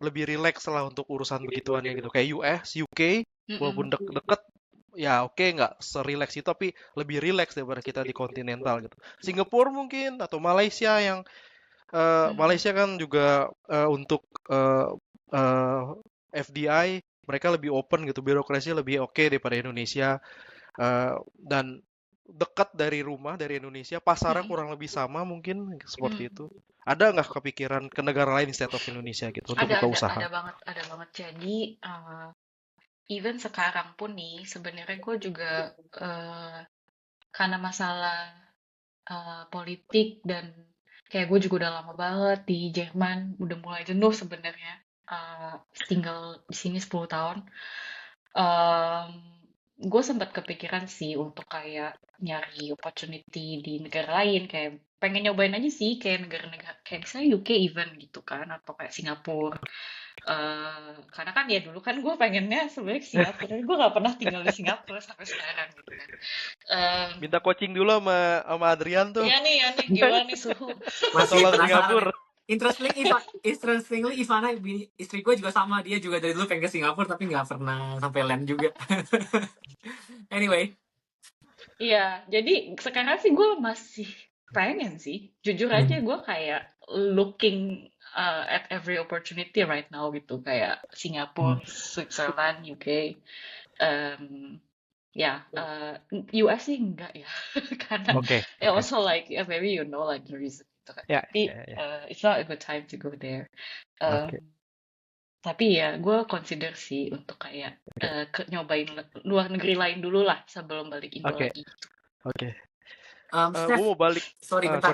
lebih rileks lah untuk urusan begituannya gitu, kayak US, UK, walaupun deket ya oke nggak serileks itu tapi lebih rileks daripada kita di kontinental gitu. Singapura mungkin atau Malaysia yang Malaysia kan juga untuk FDI mereka lebih open gitu, birokrasinya lebih oke daripada Indonesia. Dan dekat dari rumah dari Indonesia, pasarnya kurang lebih sama mungkin seperti itu. Ada nggak kepikiran ke negara lain instead of Indonesia gitu untuk buka usaha? Ada banget. Jadi even sekarang pun nih sebenarnya gue juga karena masalah politik dan kayak gue juga udah lama banget di Jerman, udah mulai jenuh sebenarnya tinggal di sini 10 tahun. Gue sempat kepikiran sih untuk kayak nyari opportunity di negara lain, kayak pengen nyobain aja sih kayak negara-negara kayak misalnya UK even gitu kan, atau kayak Singapura. Karena kan ya dulu kan gue pengennya sebenarnya ke Singapura, tapi gue gak pernah tinggal di Singapura sampai sekarang gitu kan. Minta coaching dulu sama Adrian tuh. Iya nih gimana nih suhu. Masih Soal penasaran. Singapura. Interestingly, Ivana, istri gue juga sama. Dia juga dari dulu pengen ke Singapura, tapi nggak pernah sampai land juga. Anyway. Iya, jadi sekarang sih gue masih pengen sih. Jujur aja gue kayak looking at every opportunity right now gitu. Kayak Singapura, Switzerland, UK. US sih enggak ya. Karena also like maybe you know like the reason gitu kan. Tapi it's not a good time to go there. Tapi ya gue consider sih untuk kayak nyobain luar negeri lain dulu lah sebelum balik Indo lagi gitu. Gue mau balik. Bentar.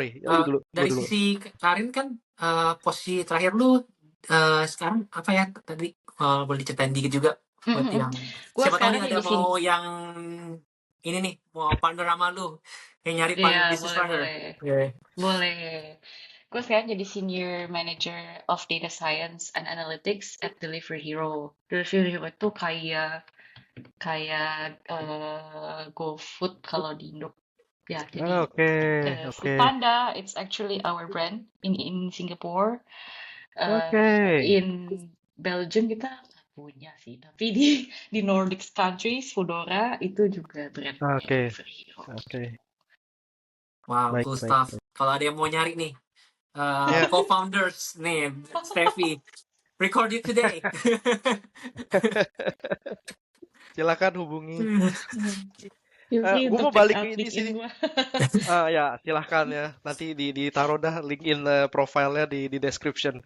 Dari sisi Karin kan posisi terakhir lu sekarang apa ya tadi boleh diceritain dikit juga buat yang siapa tahu nih ada mau yang ini nih mau partner sama lu yang nyari business partner. Boleh. Gue sekarang jadi Senior Manager of Data Science and Analytics at Delivery Hero. Delivery Hero itu kayak GoFood kalau di Indo. Ya, jadi Foodpanda, it's actually our brand in Singapore. In Belgium kita nggak punya sih, tapi di Nordic countries, Foodora itu juga brand Delivery Hero. Wow, cool stuff. Kalau ada yang mau nyari nih, co-founders nih, Steffi, record it today. Silakan hubungi. Gue mau balik ke ini sih. Ya silahkan ya. Nanti ditaruh dah LinkedIn profilnya di description.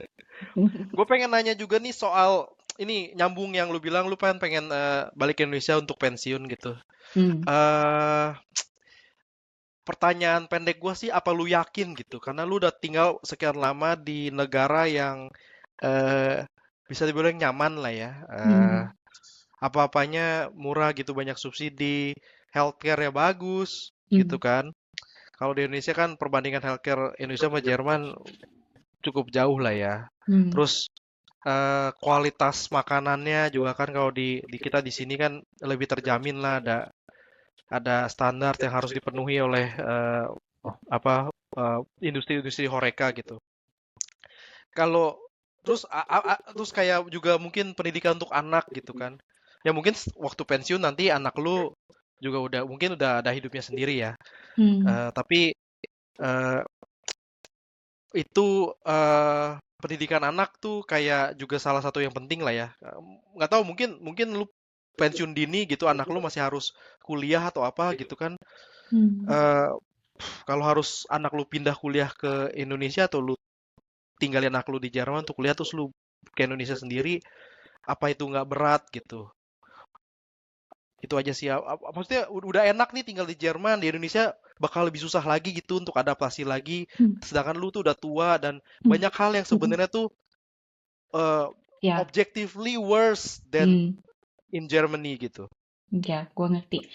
Gue pengen nanya juga nih soal ini nyambung yang lu bilang lu pengen balik ke Indonesia untuk pensiun gitu. Pertanyaan pendek gue sih, apa lu yakin gitu? Karena lu udah tinggal sekian lama di negara yang bisa dibilang nyaman lah ya. apa-apanya murah gitu, banyak subsidi, healthcare-nya bagus gitu kan. Kalau di Indonesia kan perbandingan healthcare Indonesia sama Jerman cukup jauh lah ya. Terus kualitas makanannya juga kan kalau di kita di sini kan lebih terjamin lah, ada standar yang harus dipenuhi oleh industri-industri Horeca gitu. Kalau terus kayak juga mungkin pendidikan untuk anak gitu kan. Ya mungkin waktu pensiun nanti anak lu juga mungkin udah ada hidupnya sendiri ya. Tapi eh, itu pendidikan anak tuh kayak juga salah satu yang penting lah ya. Nggak tahu, mungkin lu pensiun dini gitu, anak lu masih harus kuliah atau apa gitu kan. Eh, Kalau harus anak lu pindah kuliah ke Indonesia atau lu tinggalin anak lu di Jerman untuk kuliah terus lu ke Indonesia sendiri, apa itu nggak berat gitu? Itu aja sih. Maksudnya udah enak nih tinggal di Jerman, di Indonesia bakal lebih susah lagi gitu untuk adaptasi lagi. Sedangkan lu tuh udah tua dan banyak hal yang sebenarnya tuh Ya, objectively worse than in Germany gitu. ya, gue ngerti.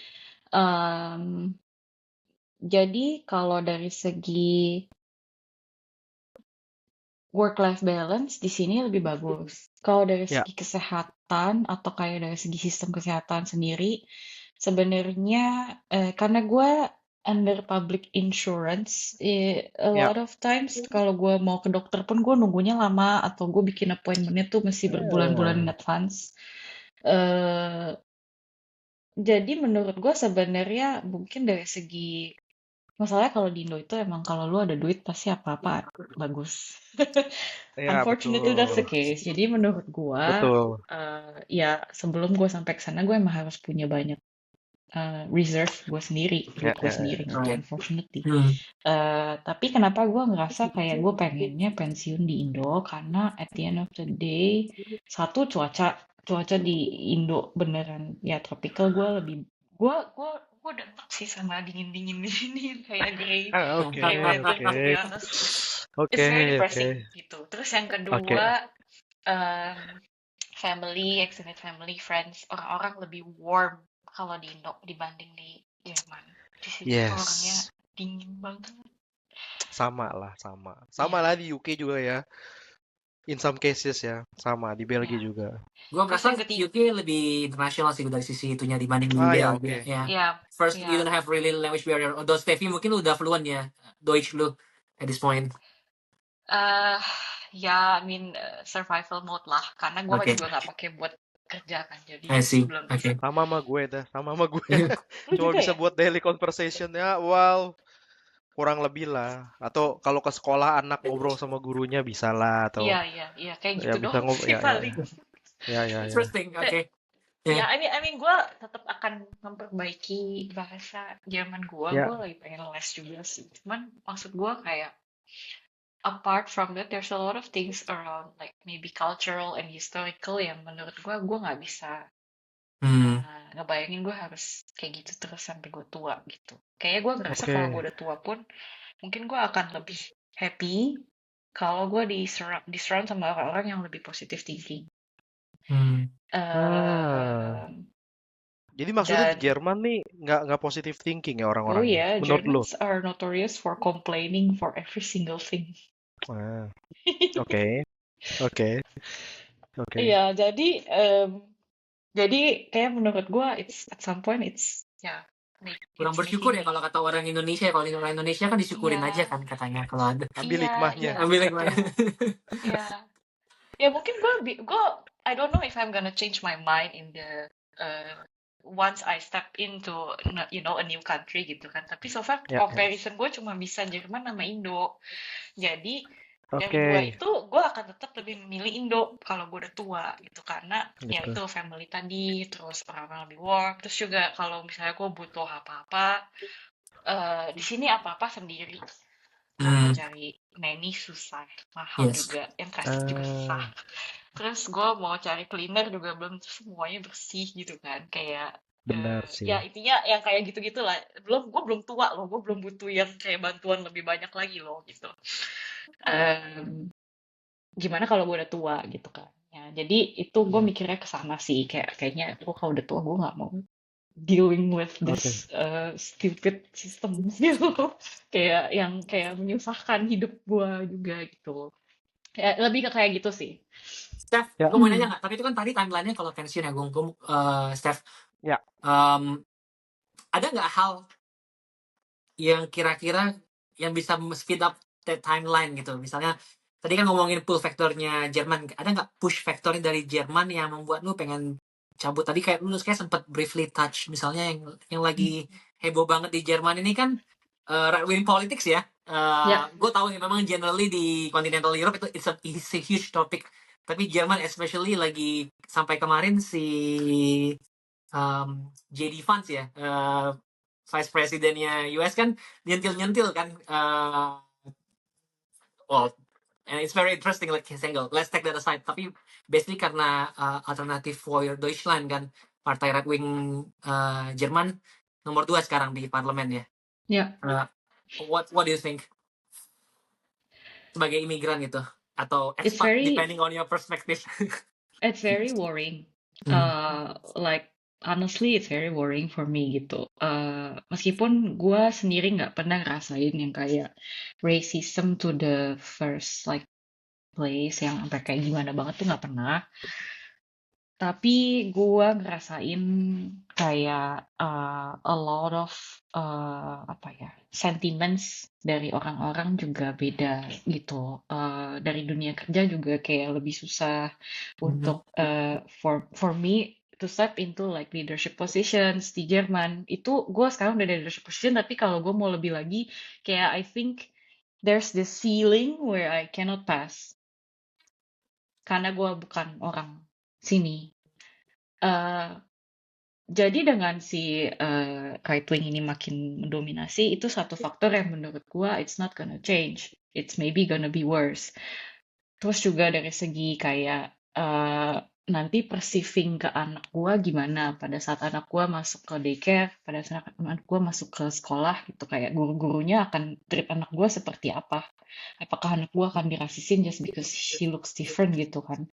Jadi kalau dari segi work-life balance di sini lebih bagus. Kalau dari Ya, segi kesehatan atau kayak dari segi sistem kesehatan sendiri, sebenarnya karena gue under public insurance, a ya. lot of times kalau gue mau ke dokter pun gue nunggunya lama atau gue bikin appointmentnya tuh mesti berbulan-bulan in advance. Jadi menurut gue sebenarnya mungkin dari segi masalahnya kalau di Indo itu emang kalau lu ada duit pasti apa-apa bagus. Ya, Unfortunately that's the betul. case. Jadi menurut gua, Betul. ya sebelum gue sampai ke sana gue emang harus punya banyak reserve gue sendiri, Ya, duit gue ya, ya. sendiri gitu, Right. unfortunately. Tapi kenapa gue ngerasa kayak gue pengennya pensiun di Indo karena at the end of the day, satu cuaca di Indo beneran ya tropical. Gue udah enak sih sama dingin di sini kayak Oke, gray weather oke. to be honest. Oke, It's very oke. depressing gitu. Terus yang Oke. kedua, family, extended family, friends, orang-orang lebih warm kalau di Indo dibanding di Jerman. Di sini tuh orangnya Yes. dingin banget. Sama lah, sama. Sama lah di UK juga ya. In some cases ya, sama di Belgia Ya. juga. Gue Terus merasa yang ketiga, UK lebih internasional sih dari sisi itunya dibanding di Ya, Belgia. oke. Ya. ya, First, you ya, don't have really language barrier. Although Steffi mungkin udah fluent ya, Deutsch lu at this point. ya, I mean survival mode lah. Karena gue Okay. juga nggak pakai buat kerja kan, jadi I see. belum Okay. bisa. Sama sama gue dah, sama sama gue. Lu Cuma juga bisa ya? buat daily conversation ya, wow, kurang lebih lah. Atau kalau ke sekolah anak ngobrol sama gurunya bisa lah, atau Iya, kayak ya gitu bisa doang ngobrol sih ya, paling. ya. Interesting. Okay. Ya, Yeah. I mean gue tetap akan memperbaiki bahasa Jerman gue. Ya. Gue lagi pengen les juga sih. Cuman maksud gue kayak apart from that, there's a lot of things around like maybe cultural and historical yang menurut gue nggak bisa ngebayangin gue harus kayak gitu terus sampai gue tua gitu. Kayaknya gue ngerasa Oke. kalau gue udah tua pun mungkin gue akan lebih happy kalau gue di surround sama orang-orang yang lebih positive thinking. Jadi maksudnya di Dan Jerman nih nggak positive thinking ya oh orang-orangnya, ya, menurut lo? Germans are notorious for complaining for every single thing. Oke. Iya, jadi kayak menurut gue, it's at some point it's ya Kurang bersyukur ya kalau kata orang Indonesia. Kalau orang Indonesia kan disyukurin Iya. aja kan katanya kalau ada. Ambil hikmahnya. Ambil hikmahnya. Ya mungkin gue I don't know if I'm gonna change my mind in the once I step into a new country gitu kan. Tapi so far comparison gue cuma bisa Jerman sama Indo. Jadi dari dua itu gue akan tetap lebih memilih Indo kalau gue udah tua gitu karena ya itu family tadi, terus orang-orang lebih warm, terus juga kalau misalnya gue butuh apa-apa di sini apa-apa sendiri. Mau cari nanny susah, mahal juga, yang kasih juga susah. Terus gue mau cari cleaner juga belum semuanya bersih gitu kan, kayak benar sih. Ya intinya yang kayak gitu-gitu lah. Gue belum tua loh, gue belum butuh yang kayak bantuan lebih banyak lagi loh gitu. Gimana kalau gue udah tua gitu kan? Ya jadi itu gue Hmm. mikirnya ke sana sih, kayaknya gue kalau udah tua gue nggak mau dealing with Oke. this stupid system gitu, kayak menyusahkan hidup gue juga gitu. Ya, lebih ke kayak gitu sih. Steph, Ya, gue mau nanya nggak? Tapi itu kan tadi timelinenya kalau pensiun ya, gue, Steph, ya. ada nggak hal yang kira-kira yang bisa speed up that timeline gitu? Misalnya tadi kan ngomongin pull faktornya Jerman, ada nggak push faktornya dari Jerman yang membuat lu pengen cabut? Tadi kayak lu kayak sempat briefly touch, misalnya yang lagi heboh banget di Jerman ini kan right wing politics ya. Ya, Gue tahu nih memang generally di continental Europe itu it's a huge topic. Tapi Jerman especially lagi sampai kemarin si JD Vance ya, vice presidennya US kan nyentil-nyentil kan, well, and it's very interesting like his angle. Let's take that aside. Tapi basically karena Alternative for Deutschland kan, partai right wing Jerman nomor 2 sekarang di parlemen ya. ya, What do you think sebagai imigran gitu atau it's expat very depending on your perspective? it's very worrying. Hmm. Like honestly, it's very worrying for me gitu. Meskipun gue sendiri nggak pernah ngerasain yang kayak racism to the first like place yang sampai kayak gimana banget tuh nggak pernah. Tapi gue ngerasain kayak a lot of apa ya sentiments dari orang-orang juga beda gitu. Dari dunia kerja juga kayak lebih susah untuk for me to step into like leadership positions di Jerman. Itu gue sekarang udah di leadership position, tapi kalau gue mau lebih lagi kayak I think there's this ceiling where I cannot pass karena gue bukan orang sini. Eh, jadi dengan si right wing ini makin mendominasi, itu satu faktor yang menurut gua it's not gonna change. It's maybe gonna be worse. Terus juga dari segi kayak nanti perceiving ke anak gua gimana pada saat anak gua masuk ke daycare, pada saat anak gua masuk ke sekolah gitu, kayak guru-gurunya akan treat anak gua seperti apa? Apakah anak gua akan dirasisin just because she looks different gitu kan?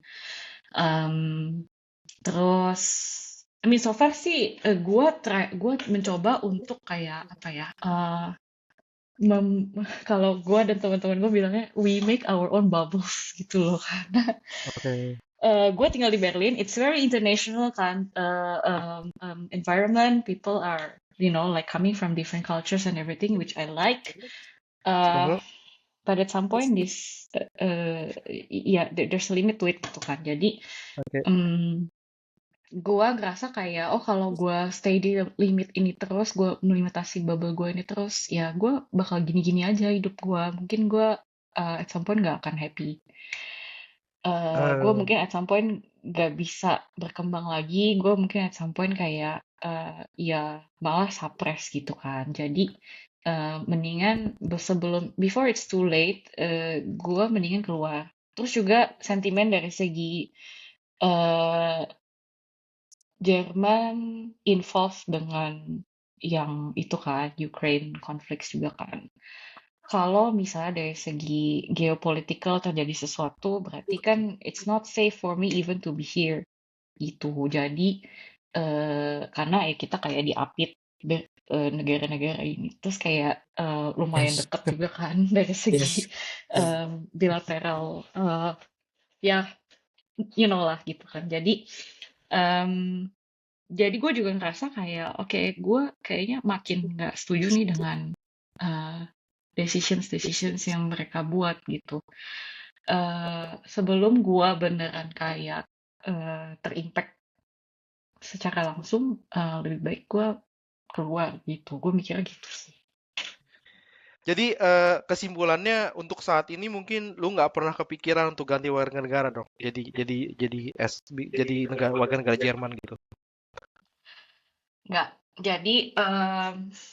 Em, Terus, I mean so far sih, gue mencoba untuk kayak apa ya? Kalau gue dan teman-teman gue bilangnya we make our own bubbles gitu loh, karena Oke. gue tinggal di Berlin, it's very international kan, environment, people are like coming from different cultures and everything, which I like. Uh, Mhm. but at some point there's a limit to it gitu kan. Jadi Oke. gua ngerasa kayak kalau gua stay di limit ini terus, gua melimitasi bubble gua ini terus, ya gua bakal gini-gini aja hidup gua. Mungkin gua at some point gak akan happy. Gua Eh, mungkin at some point gak bisa berkembang lagi. Gua mungkin at some point kayak ya malah suppress gitu kan. Jadi mendingan before it's too late, gua mendingan keluar. Terus juga sentimen dari segi eh Jerman involved dengan yang itu kan, Ukraine conflicts juga kan. Kalau misalnya dari segi geopolitical terjadi sesuatu, berarti kan it's not safe for me even to be here gitu. Jadi karena ya kita kayak diapit negara-negara ini, terus kayak lumayan Yes, deket juga kan dari segi yes. bilateral, ya you know lah gitu kan. Um, Jadi gue juga ngerasa kayak, oke, gue kayaknya makin nggak setuju nih dengan decisions yang mereka buat gitu. Sebelum gue beneran kayak terimpact secara langsung, lebih baik gue keluar gitu. Gue mikirnya gitu sih. Jadi kesimpulannya untuk saat ini mungkin lu nggak pernah kepikiran untuk ganti warga negara dong. Jadi warga negara Jerman gitu. Nggak. Jadi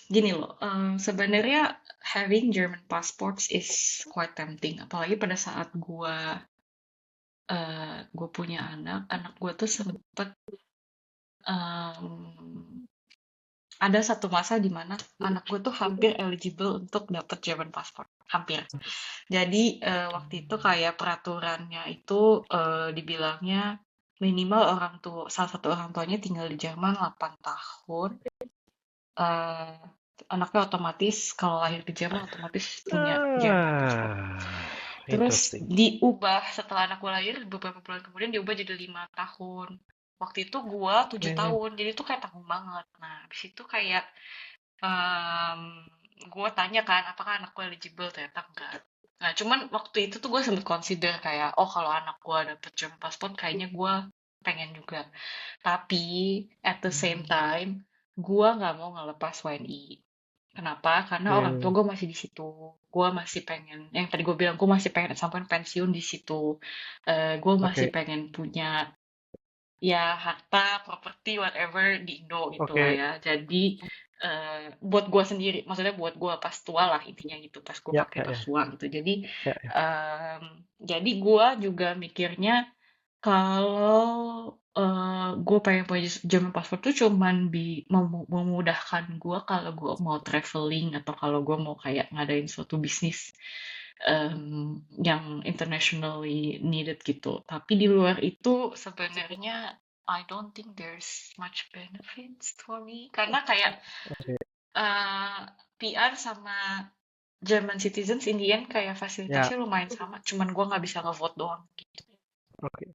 gini loh, sebenarnya having German passports is quite tempting. Apalagi pada saat gue punya anak gue tuh sempet ada satu masa di mana anak gue tuh hampir eligible untuk dapet German passport, hampir. Jadi waktu itu kayak peraturannya itu dibilangnya minimal salah satu orang tuanya tinggal di Jerman 8 tahun. eh Anaknya otomatis kalau lahir di Jerman otomatis punya German passport. Terus Interesting. diubah setelah anak gue lahir beberapa bulan kemudian diubah jadi 5 tahun. Waktu itu gue 7 tahun, jadi itu kayak tanggung banget. Nah, habis itu kayak gue tanya kan, apakah anak gue eligible? Ternyata enggak. Nah, cuman waktu itu tuh gue sempet consider kayak, oh kalau anak gue dapet German passport, kayaknya gue pengen juga. Tapi, at the same time, gue nggak mau ngelepas WNI. Kenapa? Karena orang tua gue masih di situ. Gue masih pengen, yang tadi gue bilang, gue masih pengen sampai pensiun di situ. Gue masih Oke, pengen punya ya harta, properti, whatever di Indo gitu lah oke. ya. Jadi buat gue sendiri, maksudnya buat gue pas tua lah intinya gitu, pas gue Ya, pakai ya, tos ya, tua gitu. Jadi ya, ya. jadi gue juga mikirnya kalau gue pengen punya German passport tuh cuman memudahkan gue kalau gue mau traveling atau kalau gue mau kayak ngadain suatu bisnis yang internationally needed gitu. Tapi di luar itu sebenarnya I don't think there's much benefits for me karena kayak Oke, eh, PR sama German citizens in the end kayak ya, fasilitasnya lumayan sama, cuman gue nggak bisa ngevote doang gitu. oke.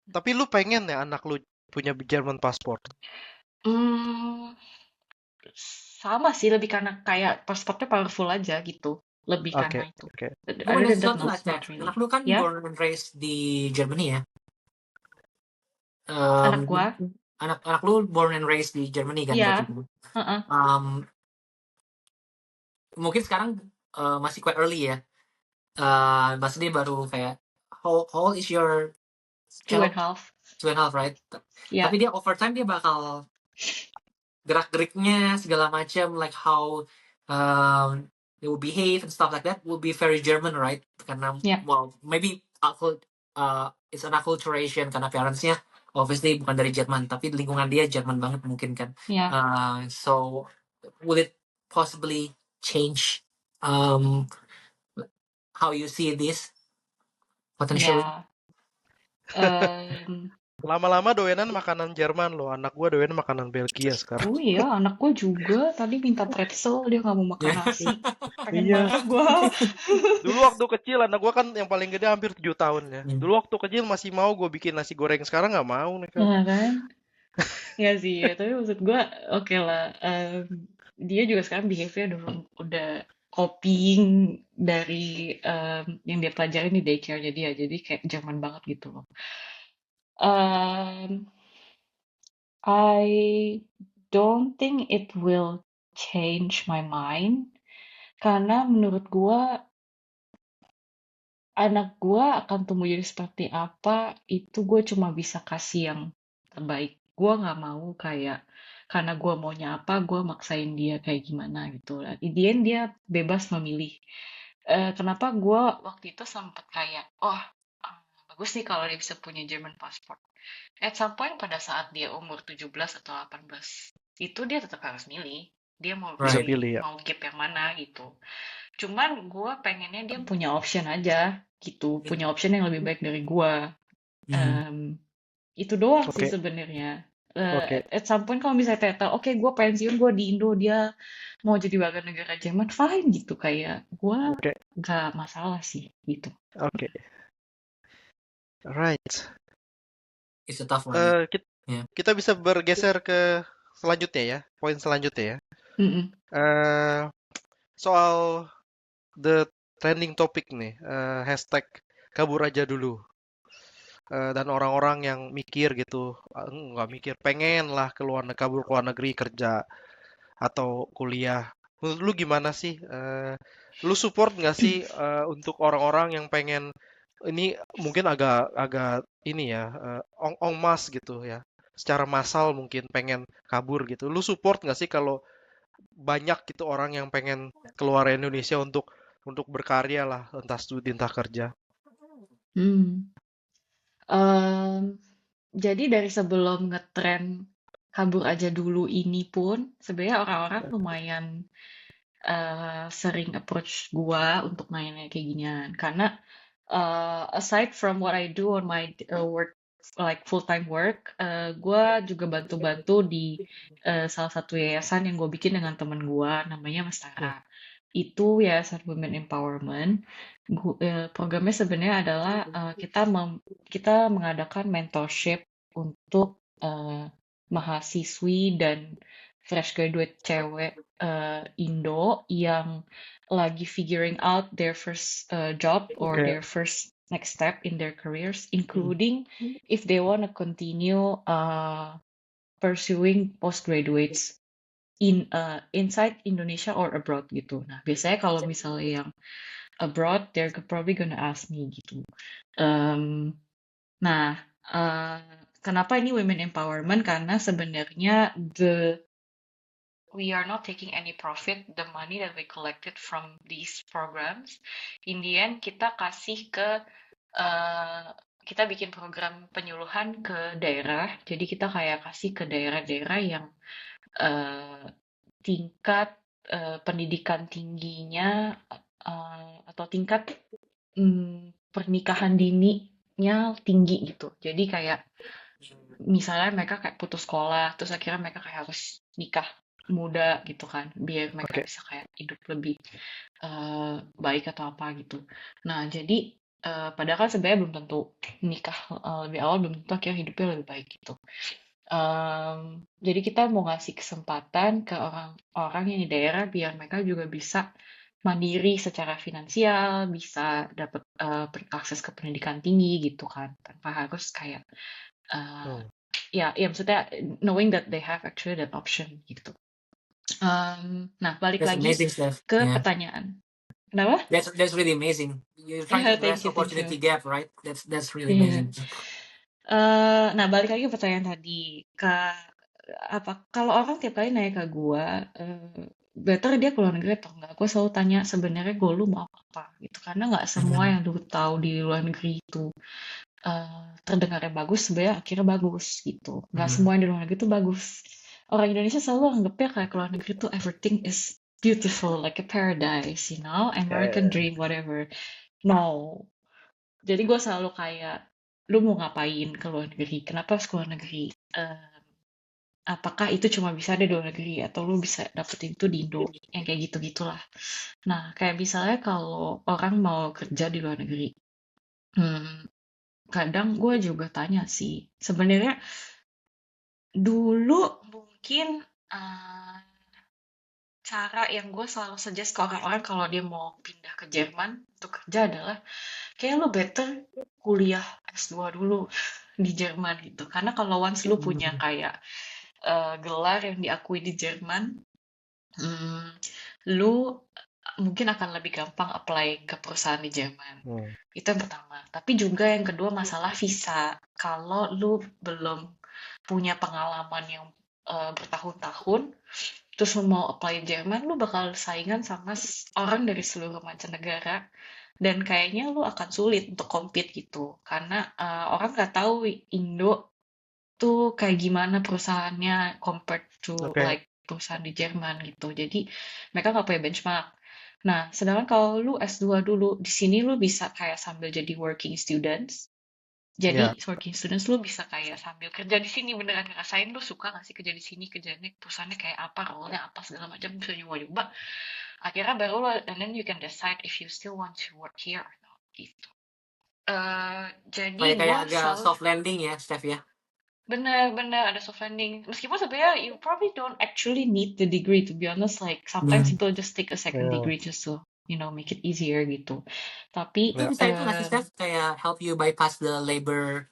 Tapi lu pengen ya anak lu punya German passport? Hmm, sama sih lebih karena kayak pasportnya powerful aja gitu, lebih Oke, karena itu. oke. Gue mau Other nanya than that, sesuatu nggak, Cak? not Anak really. lu kan Ya, born and raised di Germany ya? anak gua, Anak lu born and raised di Germany kan berarti? ya, heeh, Um, Mungkin sekarang masih quite early ya. Maksudnya baru kayak how old is your 2 and child? a half. 2.5, right? Tapi Ya, dia over time dia bakal gerak-geriknya segala macam, like how they will behave and stuff like that will be very German, right? Karena ya, well maybe it's an acculturation karena parentsnya obviously bukan dari Jerman tapi lingkungan dia Jerman banget mungkin kan. ya. So will it possibly change um, how you see this potentially? Ya, em, Lama-lama doyanan makanan Jerman loh. Anak gua doyan makanan Belgia sekarang. oh iya, anak gue juga tadi minta pretzel, dia nggak mau makan nasi. Pengen Iya. banget gue. Dulu waktu kecil anak gua kan yang paling gede hampir 7 tahun ya. Dulu waktu kecil masih mau gue bikin nasi goreng. Sekarang nggak mau nih kan. Nah kan, ya sih, ya. Tapi maksud gue, oke lah. Dia juga sekarang behavior udah copying dari yang dia pelajarin di daycare jadi kayak zaman banget gitu loh. Um, I don't think it will change my mind karena menurut gua anak gua akan tumbuh jadi seperti apa itu gue cuma bisa kasih yang terbaik. Gua nggak mau kayak karena gua maunya apa gua maksain dia kayak gimana gitu. In the end dia bebas memilih. Kenapa gua waktu itu sempet kayak oh bagus nih kalau dia bisa punya German passport. At some point pada saat dia umur 17 atau 18, itu dia tetap harus milih. Dia mau Bisa Right. pilih, pilih ya. mau gap yang mana gitu. Cuman gue pengennya dia punya option aja gitu. Punya option yang lebih baik dari gue. Itu doang sih Oke, sebenarnya. oke. At some point kalau misalnya Teta, oke gue pensiun, gue di Indo, dia mau jadi warga negara Jerman, fine gitu. Kayak gue Oke, gak masalah sih gitu. oke. Right. It's a tough one. Eh, kit- Yeah. kita bisa bergeser ke selanjutnya ya. Poin selanjutnya ya. Mm-mm. Eh, soal the trending topic nih. Hashtag kabur aja dulu. Dan orang-orang yang mikir gitu, nggak mikir, pengen lah kabur ke luar negeri kerja atau kuliah. Menurut lu gimana sih? Lu support nggak sih untuk orang-orang yang pengen ini mungkin agak ini ya en masse gitu ya, secara massal mungkin pengen kabur gitu. Lu support nggak sih kalau banyak gitu orang yang pengen keluar Indonesia untuk berkarya lah, entah studi entah kerja. Hmm. Em, jadi dari sebelum ngetren kabur aja dulu ini pun sebenarnya orang-orang lumayan sering approach gua untuk nanya kayak ginian karena aside from what I do on my work like full-time work, gua juga bantu-bantu di salah satu yayasan yang gue bikin dengan temen gua namanya Mas Tara. Itu yayasan Women Empowerment. Programnya sebenarnya adalah kita mengadakan mentorship untuk mahasiswi dan fresh graduate cewek Indo yang lagi figuring out their first job or Oke. their first next step in their careers, including if they want to continue pursuing postgraduates inside Indonesia or abroad gitu. Nah, biasanya kalau misalnya yang abroad, they're probably gonna ask me gitu. Nah, kenapa ini women empowerment? Karena sebenarnya we are not taking any profit, the money that we collected from these programs. In the end, kita kasih ke kita bikin program penyuluhan ke daerah. Jadi kita kayak kasih ke daerah-daerah yang tingkat pendidikan tingginya atau tingkat pernikahan dininya tinggi gitu. Jadi kayak misalnya mereka kayak putus sekolah, terus akhirnya mereka kayak harus nikah muda gitu kan, biar mereka Oke. bisa kayak hidup lebih baik atau apa gitu. Nah, jadi padahal kan sebenarnya belum tentu nikah lebih awal, belum tentu akhirnya hidupnya lebih baik gitu. Jadi kita mau ngasih kesempatan ke orang-orang yang di daerah biar mereka juga bisa mandiri secara finansial, bisa dapat akses ke pendidikan tinggi gitu kan, tanpa harus kayak ya maksudnya knowing that they have actually that option gitu. Nah, balik That's lagi amazing, Steph. ke Yeah. pertanyaan. Kenapa? That's really amazing. You're trying to Yeah, thank address you. opportunity gap, right? That's really Yeah. amazing. Nah, balik lagi ke pertanyaan tadi. Kalau orang tiap kali nanya ke gue, better dia ke luar negeri atau enggak? Gue selalu tanya sebenarnya gue lu mau apa gitu. Karena nggak semua yang lu tahu di luar negeri itu terdengarnya bagus, sebenarnya akhirnya bagus gitu. Nggak semua yang di luar negeri itu bagus. Orang Indonesia selalu anggapnya kayak ke luar negeri itu everything is beautiful, like a paradise, you know, American dream, whatever. No. Jadi gue selalu kayak, lu mau ngapain ke luar negeri? Kenapa harus ke luar negeri? Apakah itu cuma bisa ada di luar negeri atau lu bisa dapetin itu di Indo? Yang kayak gitu-gitulah. Nah, kayak misalnya kalau orang mau kerja di luar negeri, kadang gue juga tanya sih, sebenarnya dulu mungkin cara yang gue selalu suggest ke orang-orang kalau dia mau pindah ke Jerman untuk kerja adalah kayak lu better kuliah S2 dulu di Jerman gitu. Karena kalau once lu punya kayak gelar yang diakui di Jerman, lu mungkin akan lebih gampang apply ke perusahaan di Jerman. Itu yang pertama. Tapi juga yang kedua masalah visa. Kalau lu belum punya pengalaman yang bertahun-tahun, terus lu mau apply di Jerman, lu bakal saingan sama orang dari seluruh mancanegara. Dan kayaknya lu akan sulit untuk compete gitu. Karena orang nggak tahu Indo tuh kayak gimana perusahaannya compared to like perusahaan di Jerman gitu. Jadi mereka nggak punya benchmark. Nah, sedangkan kalau lu S2 dulu, di sini lu bisa kayak sambil jadi working students. Jadi working students lu bisa kayak sambil kerja di sini, beneran ngerasain lu suka nggak sih kerja di sini, kerjanya perusahaannya kayak apa, role-nya apa, segala macam, bisa nyoba-nyoba. Akhirnya baru lo, and then you can decide if you still want to work here or not, gitu. Jadi kayak agak soft landing ya, Steph ya. Bener-bener ada soft landing. Meskipun sebenarnya you probably don't actually need the degree, to be honest. Like sometimes people just take a second degree just to, you know, make it easier gitu. Tapi Itu bisa itu nggak sih, Steph, kayak help you bypass the labor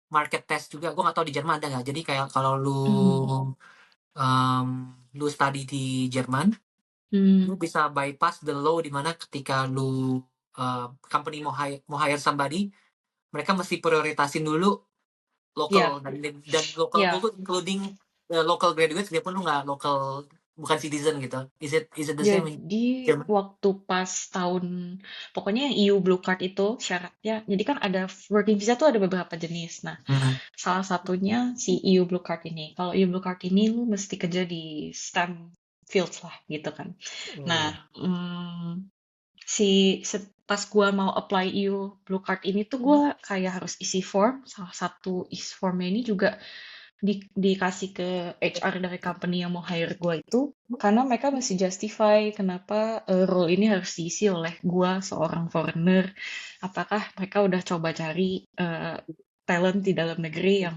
market test juga. Gue nggak tahu di Jerman ada nggak. Jadi kayak kalau lu study di Jerman, lu bisa bypass the law di mana ketika lu company mau hire somebody, mereka mesti prioritasin dulu local dan local itu including local graduates, dia pun lu nggak local bukan citizen gitu. Is it the same in Jadi Jerman? waktu pas tahun, pokoknya yang EU Blue Card itu syaratnya, jadi kan ada working visa tuh ada beberapa jenis. Nah, salah satunya si EU Blue Card ini. Kalau EU Blue Card ini lu mesti kerja di STEM fields lah gitu kan. Nah, pas gua mau apply EU Blue Card ini tuh gua kayak harus isi form. Salah satu isi formnya ini juga dikasih ke HR dari company yang mau hire gua itu karena mereka mesti justify kenapa role ini harus diisi oleh gua seorang foreigner. Apakah mereka udah coba cari talent di dalam negeri yang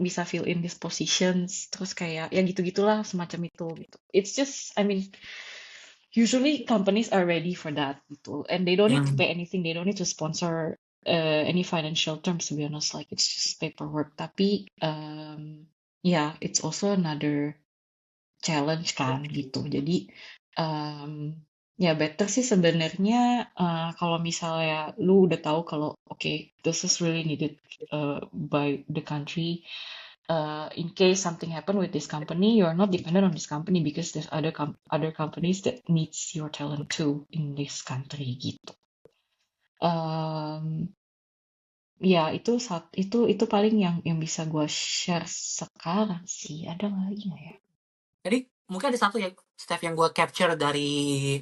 bisa fill in these positions, terus kayak ya gitu-gitulah semacam itu gitu. It's just, I mean, usually companies are ready for that gitu, and they don't need to Hmm. pay anything, they don't need to sponsor any financial terms, to be honest, like it's just paperwork. Tapi yeah, it's also another challenge kan gitu. Jadi ya better sih sebenarnya kalau misalnya lu udah tahu kalau okay, this is really needed by the country. In case something happen with this company, you're not dependent on this company because there's other companies that needs your talent too in this country gitu. Ya itu paling yang bisa gue share sekarang sih. Ada lagi nggak ya? Jadi mungkin ada satu ya, Steph, yang gue capture dari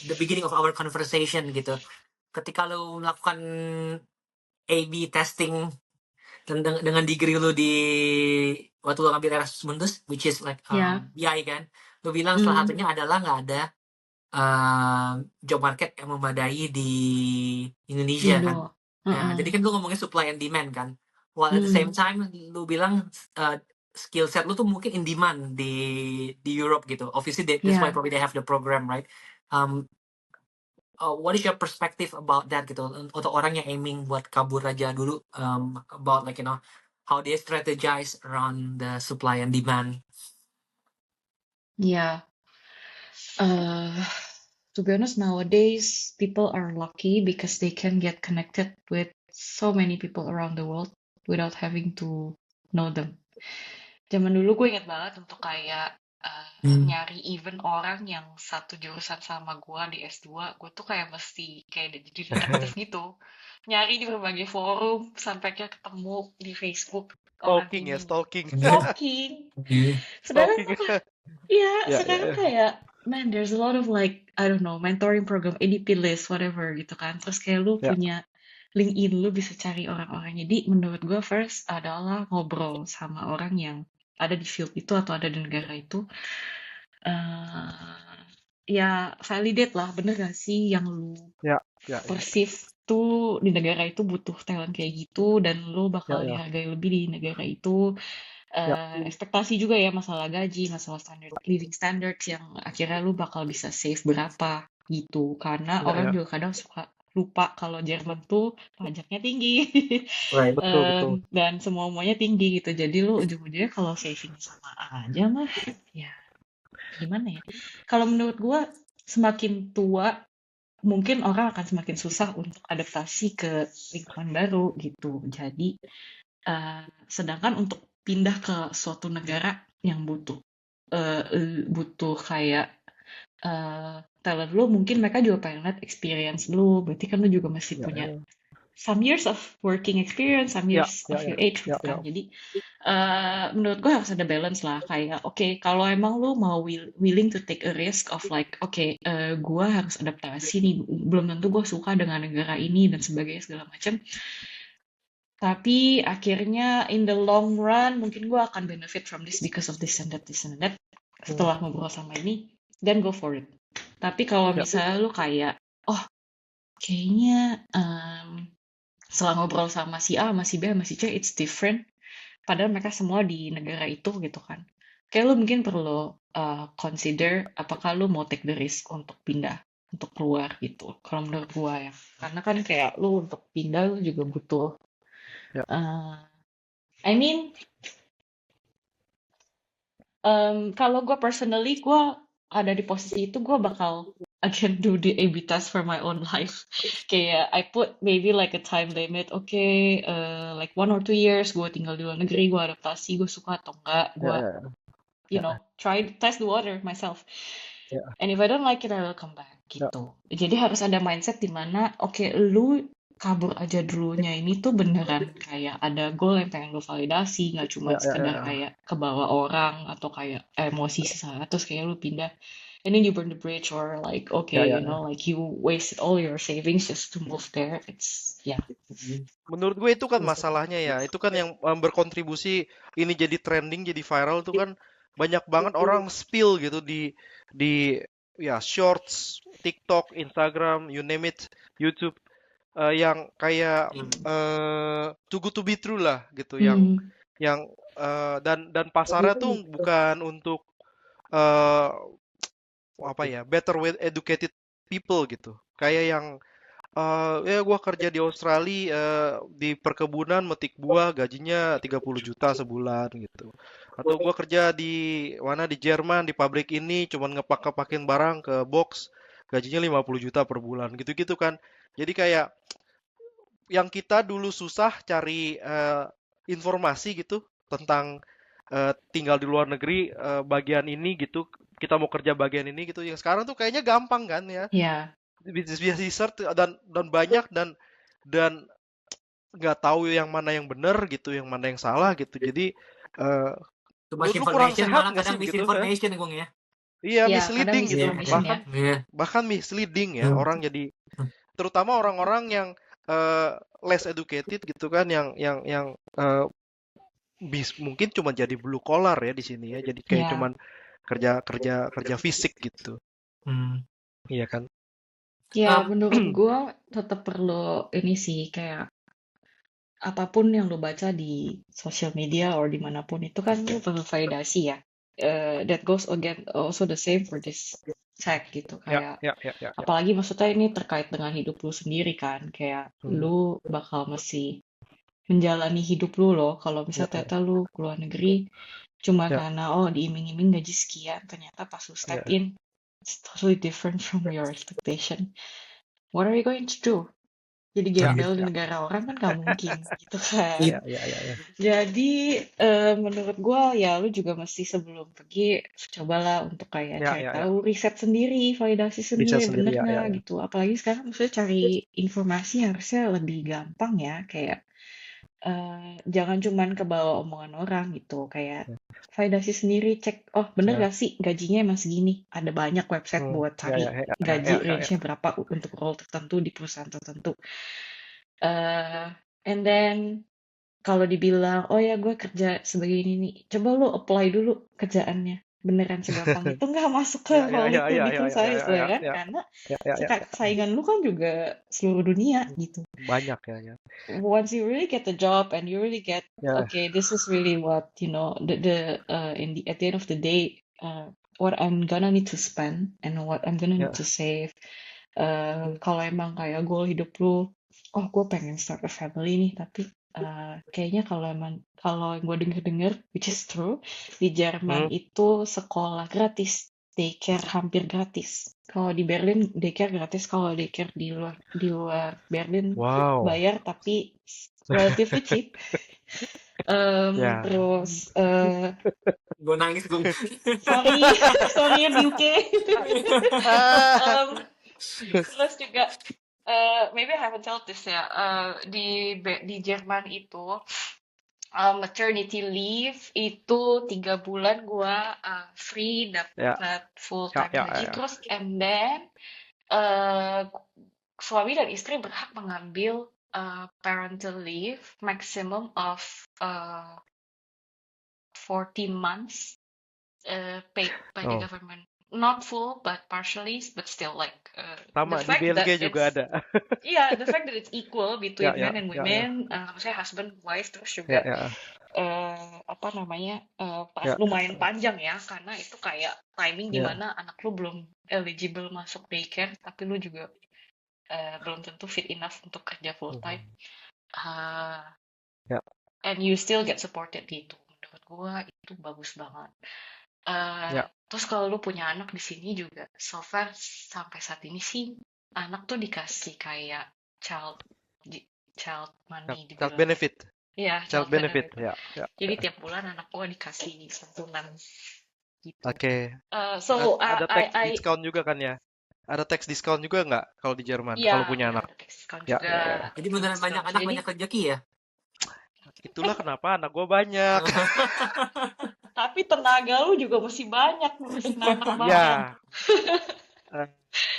the beginning of our conversation gitu. Ketika lo melakukan A/B testing dengan degree lo di waktu lo ngambil Erasmus Mundus, which is like Ya, BI kan, lo bilang salah satunya adalah nggak ada job market yang memadai di Indonesia kan. Indo. Nah, jadi kan lu ngomongin supply and demand kan. While at the same time lu bilang skill set lu tuh mungkin in demand di Europe gitu. Obviously that's why Ya, probably they have the program, right? What is your perspective about that gitu untuk orang yang aiming buat kabur aja dulu, about like how they strategize around the supply and demand. ya. To be honest, nowadays people are lucky because they can get connected with so many people around the world without having to know them. Zaman dulu gue inget banget untuk kayak nyari even orang yang satu jurusan sama gue di S2, gue tuh kayak mesti kayak jadi detektif gitu. Nyari di berbagai forum sampai kayak ketemu di Facebook orang Stalking ya, ini. stalking. Stalking. Sedangkan Stalking. ya, Ya, sekarang ya. kayak, man, there's a lot of like, I don't know, mentoring program, ADP list, whatever gitu kan. Terus kayak lu Ya. punya LinkedIn, lu bisa cari orang-orang. Jadi menurut gue first adalah ngobrol sama orang yang ada di field itu atau ada di negara itu. Ya validate lah, bener gak sih yang lu Ya, ya, ya. perceive tuh di negara itu butuh talent kayak gitu dan lu bakal Ya. dihargai lebih di negara itu. Ekspektasi juga ya, masalah gaji, masalah living standards yang akhirnya lu bakal bisa save berapa gitu. Karena Ya, orang ya. juga kadang suka lupa kalau Jerman tuh pajaknya tinggi. Right. Betul. Dan semuanya tinggi gitu. Jadi lu ujung-ujungnya kalau saving sama aja mah ya gimana ya. Kalau menurut gua semakin tua mungkin orang akan semakin susah untuk adaptasi ke lingkungan baru gitu. Jadi sedangkan untuk pindah ke suatu negara yang butuh kayak talent lu, mungkin mereka juga pengen lihat experience lu, berarti kan lu juga masih punya some years of working experience, some years of your age gitu kan. Jadi menurut gue harus ada balance lah, kayak oke, kalau emang lu mau willing to take a risk of like gue harus adaptasi nih, belum tentu gue suka dengan negara ini dan sebagainya segala macam. Tapi akhirnya in the long run mungkin gue akan benefit from this because of this and that. Setelah ngobrol sama ini, then go for it. Tapi kalau misalnya lu kayak, kayaknya setelah ngobrol sama si A, sama si B, sama si C, it's different. Padahal mereka semua di negara itu gitu kan. Kayak lu mungkin perlu consider apakah lu mau take the risk untuk pindah, untuk keluar gitu. Kalau menurut gue ya. Karena kan kayak lu untuk pindah lu juga butuh I mean, kalau gue personally, gue ada di posisi itu, gue bakal again do the A/B test for my own life. Kayak I put maybe like a time limit, like 1 or 2 years gue tinggal di luar negeri, gue adaptasi, gue suka atau enggak, gue you know, test the water myself. Ya. And if I don't like it, I will come back gitu. Jadi harus ada mindset di mana, oke, lu kabur aja dulunya ini tuh beneran kayak ada goal yang pengen lu validasi, nggak cuma sekedar kayak kebawa orang atau kayak emosi sesaat terus kayak lu pindah and then you burn the bridge or like okay, you know, like you wasted all your savings just to move there. It's Menurut gue itu kan masalahnya ya. Itu kan yang berkontribusi ini jadi trending, jadi viral tuh kan banyak banget orang spill gitu di ya shorts, TikTok, Instagram, you name it, YouTube yang kayak too good to be true lah gitu, yang dan pasarnya tuh bukan untuk apa ya, better well educated people gitu. Kayak yang ya gue kerja di Australia di perkebunan metik buah gajinya 30 juta sebulan gitu. Atau gue kerja di mana di Jerman di pabrik ini cuman ngepak-ngepakin barang ke box gajinya 50 juta per bulan gitu-gitu kan. Jadi kayak yang kita dulu susah cari informasi gitu tentang tinggal di luar negeri bagian ini gitu, kita mau kerja bagian ini gitu, yang sekarang tuh kayaknya gampang kan ya, bisa di search dan banyak dan nggak tahu yang mana yang benar gitu, yang mana yang salah gitu. Jadi Too much lu kurang information sehat malah nggak sih kadang begitu? misinformation Bung ya. Iya, kadang misleading gitu. misinformation ya. Bahkan misleading ya, orang jadi terutama orang-orang yang less educated gitu kan, yang mungkin cuma jadi blue collar ya di sini ya, jadi kayak cuman kerja fisik gitu. Iya kan? Ya, menurut gue tetap perlu ini sih, kayak apapun yang lo baca di social media or dimanapun itu kan lo perlu validasi ya. That goes again also the same for this tech gitu, kayak Ya. apalagi maksudnya ini terkait dengan hidup lu sendiri kan, kayak lu bakal mesti menjalani hidup lu loh kalau misalnya ternyata lu keluar negeri cuma karena diiming-iming gaji sekian, ternyata pas lu step in it's totally different from your expectation. What are you going to do? Jadi gembel di negara orang kan gak mungkin gitu kan. Jadi menurut gue ya lu juga mesti sebelum pergi cobalah untuk kayak cari tahu, riset sendiri, validasi sendiri bener nggak gitu. Apalagi sekarang maksudnya cari informasi harusnya lebih gampang ya, kayak jangan cuman kebawa omongan orang gitu, kayak validasi sendiri, cek bener gak sih gajinya emang segini. Ada banyak website buat cari gaji range-nya berapa untuk role tertentu di perusahaan tertentu. And then kalau dibilang oh ya gue kerja sebagai ini nih, coba lu apply dulu kerjaannya beneran segampang itu nggak masuk ke role itu di perusahaan itu ya kan, karena saingan lu kan juga seluruh dunia gitu. Banyak ya. Once you really get the job and you really get okay, this is really what you know the at the end of the day what I'm gonna need to spend and what I'm gonna need to save. Kalau emang kayak goal hidup lu, gue pengen start a family nih, tapi kayaknya kalau gue denger which is true, di Jerman itu sekolah gratis, daycare hampir gratis. Kalau di Berlin daycare gratis, kalau daycare di luar Berlin bayar tapi relatively cheap. Terus gue nangis gue. sorry di UK. Terus juga maybe I haven't told this ya, di Jerman itu maternity leave itu 3 bulan gua free, dapat full time gaji. Terus and then suami dan istri berhak mengambil parental leave maximum of 40 months paid by the government. Not full, but partially, but still like sama di BLG juga ada. Yeah, the fact that it's equal between men and women, maksudnya husband wife, terus juga lumayan panjang ya, karena itu kayak timing dimana anak lu belum eligible masuk daycare, tapi lu juga belum tentu fit enough untuk kerja full time, and you still get supported gitu. Menurut gua itu bagus banget. Terus kalau lu punya anak di sini juga, so far sampai saat ini sih anak tuh dikasih kayak child money, child benefit. Iya, child benefit. Ya. Jadi tiap bulan anak gua dikasih santunan gitu. Oke. So Ada tax I discount juga kan ya? Ada tax discount juga nggak kalau di Jerman? Kalau punya anak? ada tax discount Ya, juga, ya, ya. Jadi tax beneran banyak discount. anak Jadi banyak rezeki ya. Itulah kenapa anak gue banyak. tapi tenaga lu juga masih banyak ngurusin anak banget. Ya, eh,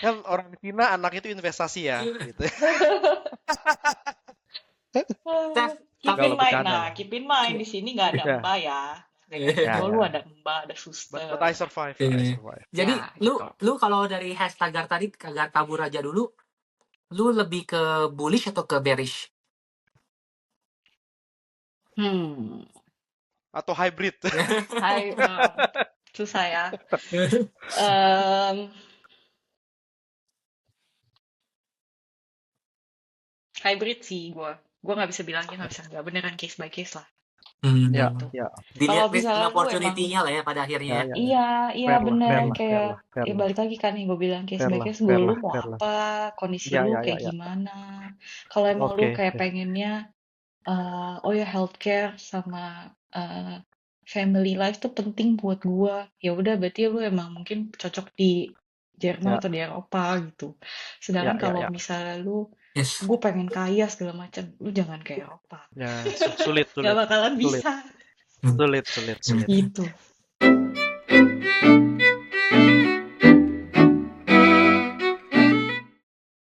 kan orang Cina anak itu investasi ya, gitu. Steph, Keep Kalau in mind, bercanda nah lah. keep in mind di sini nggak ada Ya, mbak ya. Dengan ya, gue lu ya. ada mbak, ada But suster. I survive, I survive. Jadi Ya, lu gitu. kalau dari hashtag tadi Tagar Kabur aja dulu, lu lebih ke bullish atau ke bearish? Atau hybrid. Hai, susah ya. Em, hybrid sih gue nggak bisa bilangnya nggak bisa, nggak beneran case by case lah Ya, gitu. ya, Dilihat Kalau misalnya lu opportunity-nya lah ya pada ya, akhirnya. ya. iya Fair lah, bener fair yang lah, fair kayak lah, fair ya lah. balik lagi kan yang gue bilang case Fair by lah, case, fair lu lah, mau fair lah. apa, kondisi Ya, lu ya, ya, kayak ya. gimana. Kalau emang lu Oke, kayak oke. pengennya oh ya healthcare sama family life tuh penting buat gua, ya udah berarti lu emang mungkin cocok di Jerman Ya, atau di Eropa gitu. ya, Sedangkan ya, kalau ya. misalnya lu Yes. gue pengen kaya segala macam, lu jangan ke Eropa, Ya, sulit, nggak sulit, bakalan sulit, bisa sulit, sulit, sulit. gitu.